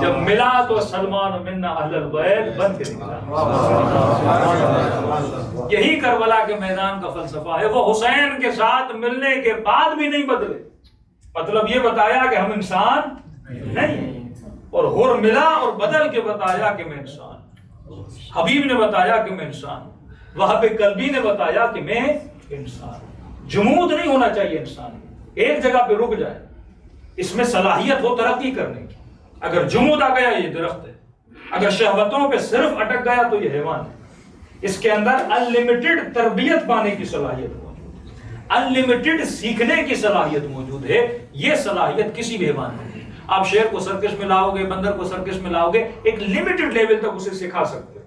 جب ملا تو سلمان منا اہل البیت بن کے نکلا۔ یہی کربلا کے میدان کا فلسفہ ہے۔ وہ حسین کے ساتھ ملنے کے بعد بھی نہیں بدلے، مطلب یہ بتایا کہ ہم انسان نہیں ہیں، اور حر ملا اور بدل کے بتایا کہ میں انسان ہوں۔ حبیب نے بتایا کہ میں انسان ہوں، وہاب قلبی نے بتایا کہ میں انسان ہوں۔ جمود نہیں ہونا چاہیے انسان، ایک جگہ پہ رک جائے، اس میں صلاحیت ہو ترقی کرنے کی۔ اگر جمود آ گیا یہ درخت ہے، اگر شہوتوں پہ صرف اٹک گیا تو یہ حیوان ہے۔ اس کے اندر انلمیٹڈ تربیت پانے کی صلاحیت موجود ہے، انلمیٹڈ سیکھنے کی صلاحیت موجود ہے۔ یہ صلاحیت کسی بھی حیوان میں نہیں۔ آپ شیر کو سرکش میں لاؤ گے، بندر کو سرکش میں لاؤ گے، ایک لمیٹڈ لیول تک اسے سکھا سکتے،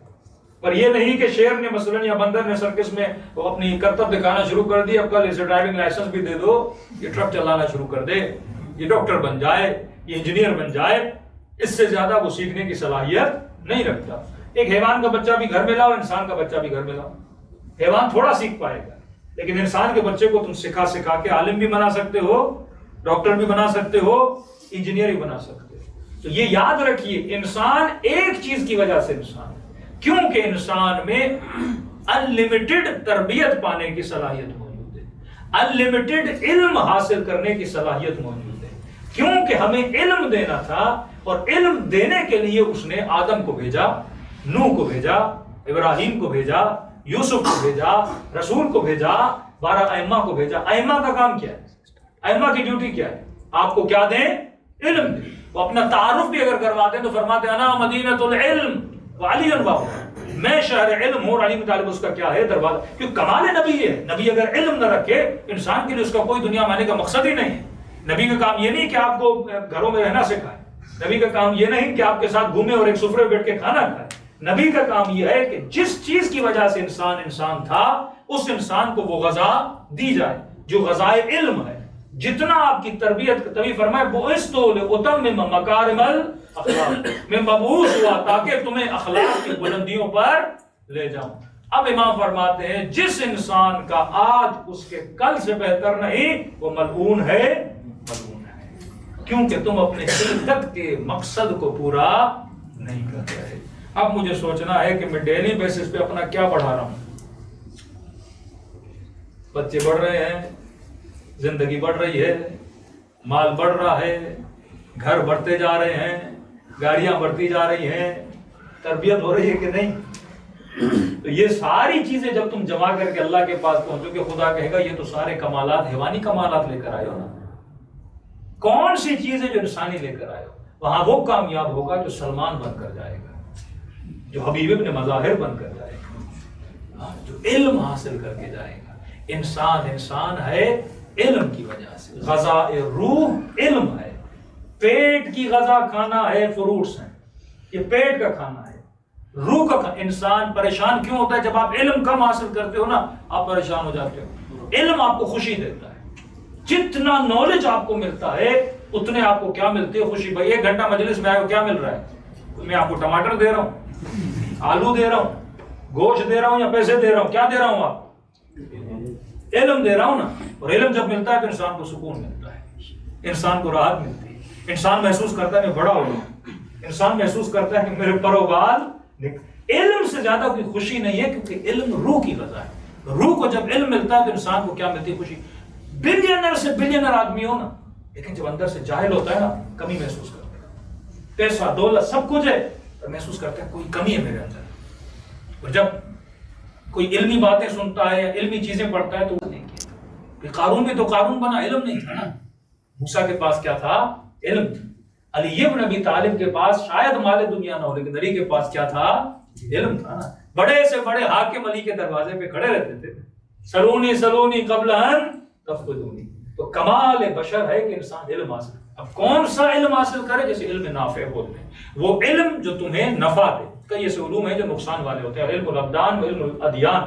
پر یہ نہیں کہ شیر نے مثلاً یا بندر نے سرکس میں وہ اپنی کرتب دکھانا شروع کر دی، اب کل اسے ڈرائیونگ لائسنس بھی دے دو، یہ ٹرک چلانا شروع کر دے، یہ ڈاکٹر بن جائے، یہ انجینئر بن جائے، اس سے زیادہ وہ سیکھنے کی صلاحیت نہیں رکھتا۔ ایک حیوان کا بچہ بھی گھر میں لاؤ، انسان کا بچہ بھی گھر میں لاؤ، حیوان تھوڑا سیکھ پائے گا، لیکن انسان کے بچے کو تم سکھا کے عالم بھی بنا سکتے ہو، ڈاکٹر بھی بنا سکتے ہو، انجینئر بھی بنا سکتے ہو۔ تو یہ یاد رکھیے، انسان ایک چیز کی وجہ سے انسان ہے، کیونکہ انسان میں انلمیٹڈ تربیت پانے کی صلاحیت موجود ہے، انلمیٹڈ علم حاصل کرنے کی صلاحیت موجود ہے، کیونکہ ہمیں علم دینا تھا، اور علم دینے کے لیے اس نے آدم کو بھیجا، نوح کو بھیجا، ابراہیم کو بھیجا، یوسف کو بھیجا، رسول کو بھیجا، 12 ائمہ کو بھیجا۔ ائمہ کا کام کیا ہے؟ ائمہ کی ڈیوٹی کیا ہے؟ آپ کو کیا دیں؟ علم دیں۔ وہ اپنا تعارف بھی اگر کرواتے ہیں تو فرماتے ہیں انا مدینۃ العلم وعلی الباب، میں شہر علم ہوں، اور علی طالب اس کا کیا ہے؟ دروازہ۔ کیوں؟ کمال نبی ہے، نبی اگر علم نہ رکھے انسان کے لیے اس کا کوئی دنیا میں آنے کا مقصد ہی نہیں ہے۔ نبی کا کام یہ نہیں کہ آپ کو گھروں میں رہنا سکھائے، نبی کا کام یہ نہیں کہ آپ کے ساتھ گھومے اور ایک سفرے بیٹھ کے کھانا کھائے۔ نبی کا کام یہ ہے کہ جس چیز کی وجہ سے انسان تھا، اس انسان کو وہ غذا دی جائے جو غذائے علم ہے۔ جتنا آپ کی تربیت، تبھی فرمائے بعثت لأتمم مکارم الاخلاق، میں مبعوث ہوا تاکہ تمہیں اخلاق کی بلندیوں پر لے جاؤں۔ اب امام فرماتے ہیں جس انسان کا آج اس کے کل سے بہتر نہیں، وہ ملعون ہے، ملعون ہے، کیونکہ تم اپنے خلقت کے مقصد کو پورا نہیں کر رہے۔ اب مجھے سوچنا ہے کہ میں ڈیلی بیسس پہ اپنا کیا پڑھا رہا ہوں۔ بچے بڑھ رہے ہیں، زندگی بڑھ رہی ہے، مال بڑھ رہا ہے، گھر بڑھتے جا رہے ہیں، گاڑیاں بڑھتی جا رہی ہیں، تربیت ہو رہی ہے کہ نہیں؟ تو یہ ساری چیزیں جب تم جمع کر کے اللہ کے پاس پہنچو گے، خدا کہے گا یہ تو سارے کمالات، حیوانی کمالات لے کر آئے ہو نا، کون سی چیزیں جو انسانی لے کر آئے ہو؟ وہاں وہ کامیاب ہوگا جو سلمان بن کر جائے گا، جو حبیب ابن مظاہر بن کر جائے گا، جو علم حاصل کر کے جائے گا۔ انسان ہے علم کی وجہ سے، غذا روح علم ہے۔ پیٹ کی غذا کھانا ہے، فروٹس ہیں، یہ پیٹ کا کھانا ہے۔ روح کا کھانا، انسان پریشان کیوں ہوتا ہے؟ جب آپ علم کم حاصل کرتے ہو نا، آپ پریشان ہو جاتے ہو۔ علم آپ کو خوشی دیتا ہے، جتنا نالج آپ کو ملتا ہے اتنے آپ کو کیا ملتی ہے؟ خوشی۔ بھائی 1 گھنٹہ مجلس میں آئے ہو، کیا مل رہا ہے؟ میں آپ کو ٹماٹر دے رہا ہوں، آلو دے رہا ہوں، گوشت دے رہا ہوں، یا پیسے دے رہا ہوں؟ کیا دے رہا ہوں؟ آپ علم دے رہا ہوں نا۔ اور علم جب ملتا ہے تو انسان کو سکون ملتا ہے، انسان کو راحت ملتی ہے، انسان محسوس کرتا ہے میں بڑا ہو گیا، انسان محسوس کرتا ہے کہ میرے پر و بال۔ علم سے زیادہ کوئی خوشی نہیں ہے، کیونکہ علم روح کی غذا ہے۔ روح کو جب علم ملتا ہے تو انسان کو کیا ملتی ہے؟ خوشی۔ بلینر سے بلینر آدمی ہو نا، لیکن جب اندر سے جاہل ہوتا ہے نا، کمی محسوس کرتا ہے۔ پیسہ دولت سب کچھ ہے، پر محسوس کرتا ہے کوئی کمی ہے میرے اندر۔ اور جب کوئی علمی باتیں سنتا ہے یا علمی چیزیں پڑھتا ہے تو وہ نہیں کیا۔ قارون بھی تو قارون بنا، علم نہیں تھا نا، موسیٰ کے پاس کیا تھا؟ علم تھا. علی ابن ابی طالب کے پاس شاید مال دنیا نہ ہو لیکن علی کے پاس کیا تھا؟ علم تھا نا. بڑے سے بڑے حاکم علی کے دروازے پہ کھڑے رہتے تھے، سلونی سلونی قبل ان تفقدونی. تو کمال بشر ہے کہ انسان علم حاصل. اب کون سا علم حاصل کرے؟ جیسے علم نافع بولتے ہیں، وہ علم جو تمہیں نفع دے. کئی ایسے علوم ہیں جو نقصان والے ہوتے ہیں، علم الابدان و علم الادیان،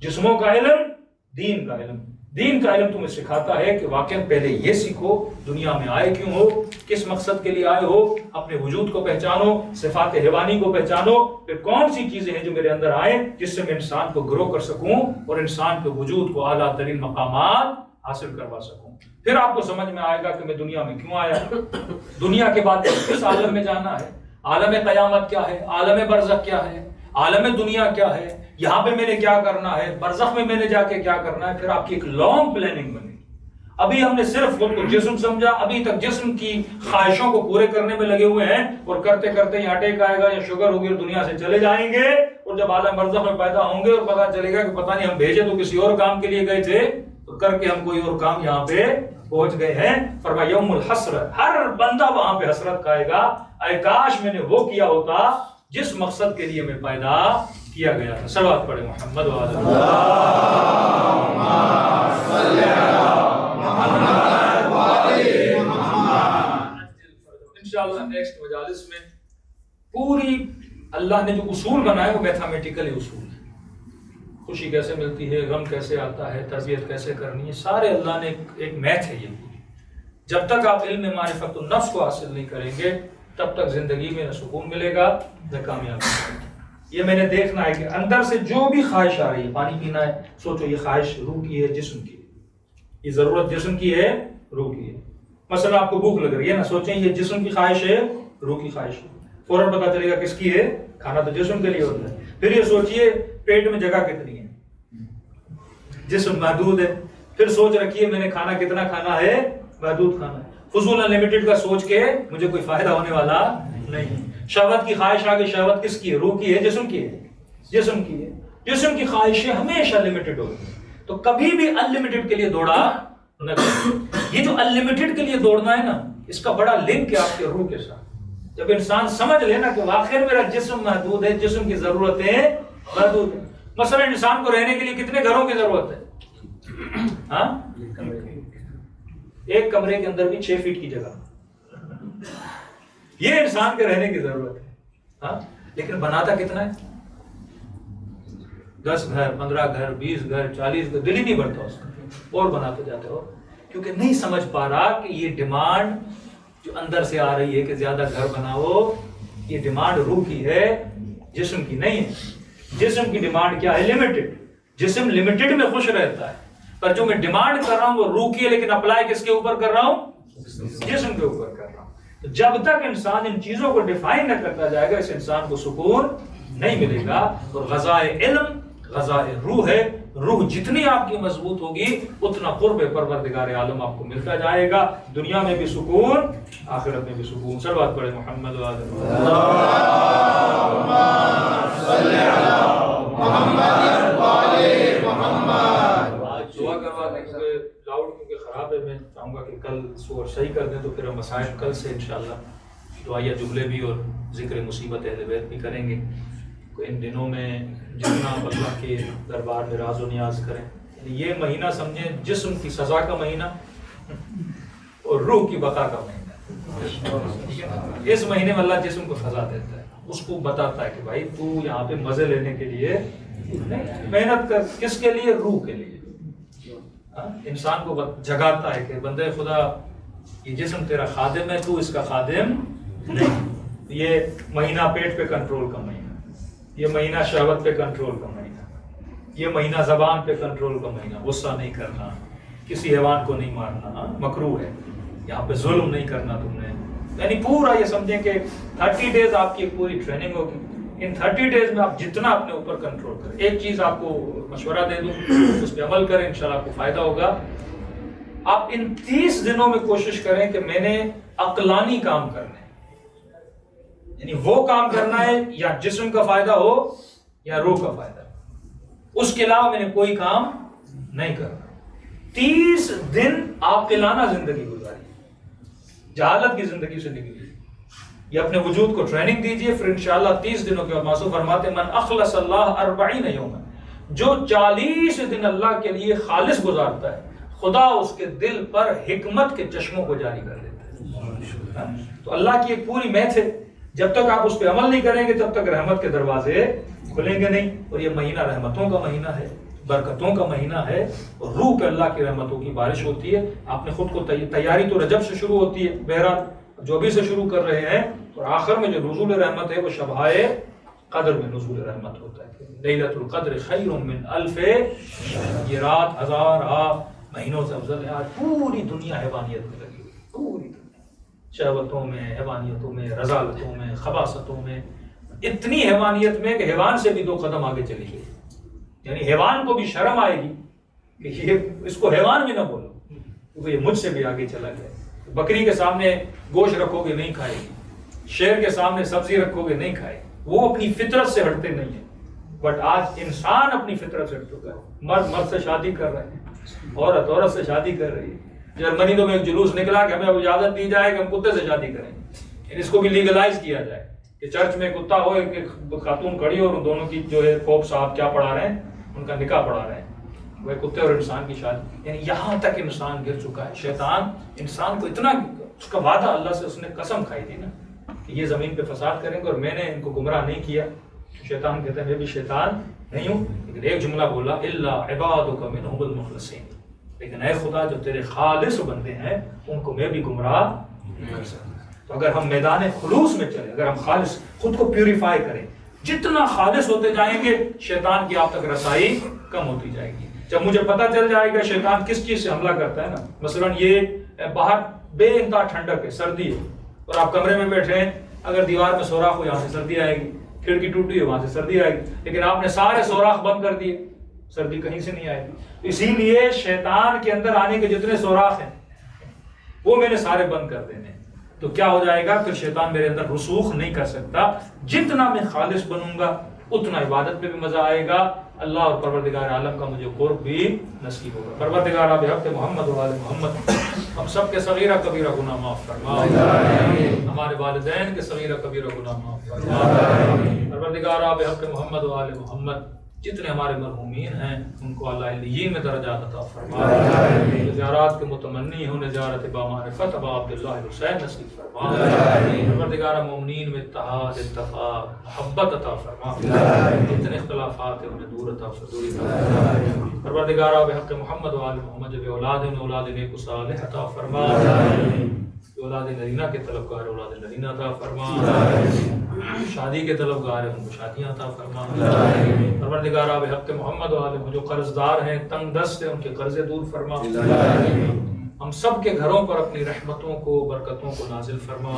جسموں کا علم، دین کا علم. دین کا علم تمہیں سکھاتا ہے کہ واقعا پہلے یہ سیکھو دنیا میں آئے کیوں ہو، کس مقصد کے لیے آئے ہو، اپنے وجود کو پہچانو، صفات حیوانی کو پہچانو، پھر کون سی چیزیں ہیں جو میرے اندر آئیں جس سے میں انسان کو گرو کر سکوں اور انسان کے وجود کو اعلیٰ ترین مقامات حاصل کروا سکوں. پھر آپ کو سمجھ میں آئے گا کہ میں دنیا میں کیوں آیا، دنیا کے بعد کس عالم میں جانا ہے، عالم قیامت کیا ہے، عالم برزخ کیا ہے، عالم دنیا کیا ہے، یہاں پہ میں نے کیا کرنا ہے، برزخ میں نے جا کے کیا کرنا ہے. پھر آپ کی ایک لانگ پلاننگ بنے. ابھی ہم نے صرف خود کو جسم سمجھا، ابھی تک جسم کی خواہشوں کو پورے کرنے میں لگے ہوئے ہیں اور کرتے کرتے یا اٹیک آئے گا یا شوگر ہوگی اور دنیا سے چلے جائیں گے. اور جب عالم برزخ میں پیدا ہوں گے اور پتا چلے گا کہ پتہ نہیں ہم بھیجے تو کسی اور کام کے لیے گئے تھے، تو کر کے ہم کوئی اور کام یہاں پہ پہنچ گئے ہیں. فرمایا یوم الحسرت، ہر بندہ وہاں پہ حسرت کھائے گا، اے کاش میں نے وہ کیا ہوتا جس مقصد کے لیے میں پیدا کیا گیا تھا. صلوات پڑھے محمد و آل محمد. انشاءاللہ نیکسٹ مجالس میں پوری اللہ نے جو اصول بنائے وہ میتھامیٹیکلی اصول ہے. خوشی کیسے ملتی ہے، غم کیسے آتا ہے، تربیت کیسے کرنی ہے، سارے اللہ نے ایک میتھ ہے. یہ جب تک آپ علم معرفت النفس کو حاصل نہیں کریں گے تب تک زندگی میں نہ سکون ملے گا نہ کامیابی. یہ میں نے دیکھنا ہے کہ اندر سے جو بھی خواہش آ رہی ہے، پانی پینا ہے، سوچو یہ خواہش روح کی ہے جسم کی ہے، یہ ضرورت جسم کی ہے روح کی ہے. مثلا آپ کو بھوک لگ رہی ہے نا، سوچیں یہ جسم کی خواہش ہے روح کی خواہش ہے، فوراً پتا چلے گا کس کی ہے، کھانا تو جسم کے لیے ہوتا ہے. پھر یہ سوچئے پیٹ میں جگہ کتنی ہے، جسم محدود ہے، پھر سوچ رکھیے میں نے کھانا کتنا کھانا ہے، محدود کھانا ہے. فضول انلیمیٹڈ کا سوچ کے مجھے کوئی فائدہ ہونے والا نہیں. شہوت کی خواہش آگے، شہوت کس کی ہے، روح کی ہے جسم کی ہے، جسم کی ہے. جسم کی خواہشیں ہمیشہ لمیٹڈ ہوتی ہیں، تو کبھی بھی انلمیٹڈ کے لیے دوڑا نہ کریں. یہ جو انلمیٹڈ کے لیے دوڑنا ہے نا، اس کا بڑا لنک ہے آپ کے روح کے ساتھ. جب انسان سمجھ لینا کہ واقعی میرا جسم محدود ہے، جسم کی ضرورتیں محدود ہیں. مثلا انسان کو رہنے کے لیے کتنے گھروں کی ضرورت ہے؟ ہاں، ایک کمرے کے اندر بھی 6 فٹ کی جگہ، یہ انسان کے رہنے کی ضرورت ہے. ہاں، لیکن بناتا کتنا ہے؟ 10 گھر، 15 گھر، 20 گھر، 40 گھر، دل ہی نہیں بڑھتا اس کا، اور بناتے جاتے ہو، کیونکہ نہیں سمجھ پا رہا کہ یہ ڈیمانڈ جو اندر سے آ رہی ہے کہ زیادہ گھر بناؤ، یہ ڈیمانڈ روح کی ہے، جسم کی نہیں ہے. جسم کی ڈیمانڈ کیا ہے؟ لمیٹڈ. جسم لمیٹڈ میں خوش رہتا ہے، پر جو میں ڈیمانڈ کر رہا ہوں وہ روح کی ہے، لیکن اپلائی کس کے اوپر کر رہا ہوں؟ جسم کے اوپر کر رہا ہوں. تو جب تک انسان ان چیزوں کو ڈیفائن نہ کرتا جائے گا اس انسان کو سکون نہیں ملے گا. اور غذائے علم غذائے روح ہے. روح جتنی آپ کی مضبوط ہوگی اتنا قرب پروردگار عالم آپ کو ملتا جائے گا، دنیا میں بھی سکون، آخرت میں بھی سکون. صلوات پڑھے محمد و آل محمد. آج دعا کروا دیں کیونکہ لاؤڈ کیونکہ خراب ہے. میں چاہوں گا کہ کل اس کو صحیح کر دیں تو پھر ہم مسائل کل سے انشاءاللہ دعائیہ جملے بھی اور ذکر مصیبت اہل بیت بھی کریں گے. ان دنوں میں جتنا اللہ کے دربار میں راز و نیاز کریں. یہ مہینہ سمجھیں جسم کی سزا کا مہینہ اور روح کی بقا کا مہینہ. اس مہینے میں اللہ جسم کو سزا دیتا ہے، اس کو بتاتا ہے کہ بھائی تو یہاں پہ مزے لینے کے لیے نہیں، محنت کر. کس کے لیے؟ روح کے لیے. انسان کو جگاتا ہے کہ بندے خدا یہ جسم تیرا خادم ہے، تو اس کا خادم نہیں. یہ مہینہ پیٹ پہ کنٹرول کا مہینہ، یہ مہینہ شہوت پہ کنٹرول کا مہینہ، یہ مہینہ زبان پہ کنٹرول کا مہینہ. غصہ نہیں کرنا، کسی حیوان کو نہیں مارنا، مکروہ ہے. یہاں پہ ظلم نہیں کرنا تم نے. یعنی پورا یہ سمجھیں کہ 30 ڈیز آپ کی ایک پوری ٹریننگ ہوگی. ان 30 ڈیز میں آپ جتنا اپنے اوپر کنٹرول کریں. ایک چیز آپ کو مشورہ دے دوں، اس پہ عمل کریں، انشاءاللہ آپ کو فائدہ ہوگا. آپ ان 30 دنوں میں کوشش کریں کہ میں نے عقلانی کام کرنے، یعنی وہ کام کرنا ہے یا جسم کا فائدہ ہو یا روح کا فائدہ ہو، اس کے علاوہ میں نے کوئی کام نہیں کرنا. 30 دن عاقلانہ زندگی گزاری. جہالت کی زندگی سے نکلیے، یہ اپنے وجود کو ٹریننگ دیجیے، پھر انشاءاللہ 30 دنوں کے بعد معصوم فرماتے من اخلص اللہ 40 یوما، جو 40 دن اللہ کے لیے خالص گزارتا ہے خدا اس کے دل پر حکمت کے چشموں کو جاری کر دیتا ہے۔ تو اللہ کی ایک پوری میتھ ہے، جب تک آپ اس پہ عمل نہیں کریں گے تب تک رحمت کے دروازے کھلیں گے نہیں، اور یہ مہینہ رحمتوں کا مہینہ ہے، برکتوں کا مہینہ ہے، اور روح پہ اللہ کی رحمتوں کی بارش ہوتی ہے۔ آپ نے خود کو تیاری تو رجب سے شروع ہوتی ہے، بہرحال جو ابھی سے شروع کر رہے ہیں، اور آخر میں جو نزول رحمت ہے وہ شبہائے قدر میں نزول رحمت ہوتا ہے۔ لیلۃ القدر خیر من الف شہر، یہ رات 1000 مہینوں سے افضل ہے۔ آج پوری دنیا حیوانیت میں لگی ہوئی، پوری دنیا شہوتوں میں، حیوانیتوں میں، رذالتوں میں، خباثتوں میں، اتنی حیوانیت میں کہ حیوان سے بھی 2 قدم آگے چلی گئی، یعنی حیوان کو بھی شرم آئے گی کہ یہ اس کو حیوان بھی نہ بولو کیونکہ یہ مجھ سے بھی آگے چلا گیا۔ بکری کے سامنے گوشت رکھو گے نہیں کھائے گی، شیر کے سامنے سبزی رکھو گے نہیں کھائے گی، وہ اپنی فطرت سے ہٹتے نہیں ہیں۔ بٹ آج انسان اپنی فطرت سے ہٹ چکا ہے، مرد مرد سے شادی کر رہے ہیں، عورت عورت سے شادی کر رہی ہے۔ جرمنی تو میں ایک جلوس نکلا کہ ہمیں اب اجازت دی جائے کہ ہم کتے سے شادی کریں، یعنی اس کو بھی لیگلائز کیا جائے کہ چرچ میں کتا ہو، ایک خاتون کھڑی ہو، اور دونوں کی جو ہے پوپ صاحب کیا پڑھا رہے ہیں، ان کا نکاح پڑھا رہے ہیں، وہ کتے اور انسان کی شادی، یعنی یہاں تک انسان گر چکا ہے۔ شیطان انسان کو اتنا، اس کا وعدہ اللہ سے اس نے قسم کھائی تھی نا کہ یہ زمین پہ فساد کریں گے اور میں نے ان کو گمراہ نہیں کیا۔ شیطان کہتا ہے میں بھی شیطان نہیں ہوں، لیکن ایک جملہ بولا الا عبادک منہم المخلصین، لیکن اے خدا جو تیرے خالص بندے ہیں ان کو میں بھی گمراہ نہیں کر سکتا۔ تو اگر ہم میدان خلوص میں چلیں، اگر ہم خالص خود کو پیوریفائی کریں، جتنا خالص ہوتے جائیں گے شیطان کی آپ تک رسائی کم ہوتی جائے گی۔ جب مجھے پتہ چل جائے گا شیطان کس چیز سے حملہ کرتا ہے نا، مثلا یہ باہر بے انتہا ٹھنڈک ہے، سردی ہے، اور آپ کمرے میں بیٹھے ہیں، اگر دیوار میں سوراخ ہو یہاں سے سردی آئے گی، کھڑکی ٹوٹی ہے وہاں سے سردی آئے گی، لیکن آپ نے سارے سوراخ بند کر دیے، سردی کہیں سے نہیں آئے گی۔ اسی لیے شیطان کے اندر آنے کے جتنے سوراخ ہیں وہ میں نے سارے بند کر دینے، تو کیا ہو جائے گا، پھر شیطان میرے اندر رسوخ نہیں کر سکتا۔ جتنا میں خالص بنوں گا اتنا عبادت میں بھی مزہ آئے گا، اللہ اور پروردگار عالم کا مجھے قرب بھی نصیب ہوگا۔ پروردگار بحق محمد و آل محمد ہم سب کے صغیرہ کبیرہ گناہ معاف فرما، ہمارے والدین کے صغیرہ کبیرہ گناہ معاف فرما۔ پروردگار بحق محمد و آل محمد جتنے ہمارے مرحومین ہیں ان کو اللہ علیین میں درجات عطا فرما، زیارات کے متمنی ہوں زیارت بامعرفت ابا عبداللہ حسین نصیب فرما۔ پروردگار مومنین میں اتحاد، اتفاق، محبت عطا فرما، جتنے اختلافات ہیں انہیں دور عطا فرما۔ پروردگار بحق محمد و آل محمد جب اولاد نیک و صالح عطا فرما، اولاد نرینہ کے طلبگار اولاد نرینہ عطا فرما، شادی کے طلبگار ہیں ان کو شادیاں عطا فرما۔ پروردگار بحق محمد و آل محمد جو قرض دار ہیں، تنگ دست ہیں، ان کے قرضے دور فرما۔ ہم سب کے گھروں پر اپنی رحمتوں کو، برکتوں کو نازل فرما،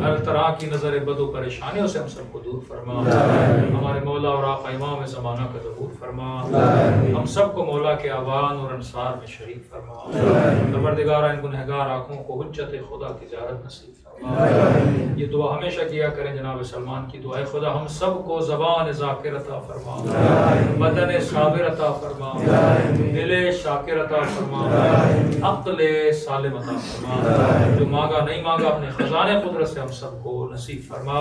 ہر طرح کی نظر بد و پریشانیوں سے ہم سب کو دور فرما۔ ہمارے مولا اور آقا امام زمانہ کا ظہور فرما، ہم سب کو مولا کے آبان اور انصار میں شریک فرما۔ پروردگار ان گنہگار آنکھوں کو حجت خدا کی زیارت نصیب فرما۔ یہ دعا ہمیشہ کیا کریں جناب سلمان کی دعا، خدا ہم سب کو زبان ذاکر عطا فرما، بدن صابر عطا فرما، دل شاکر عطا فرما، عقل سالم عطا فرما، جو مانگا نہیں مانگا اپنے خزانے قدرت سے ہم سب کو نصیب فرما۔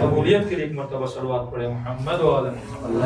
قبولیت کے لیے ایک مرتبہ صلوات پڑھے محمد و آل محمد۔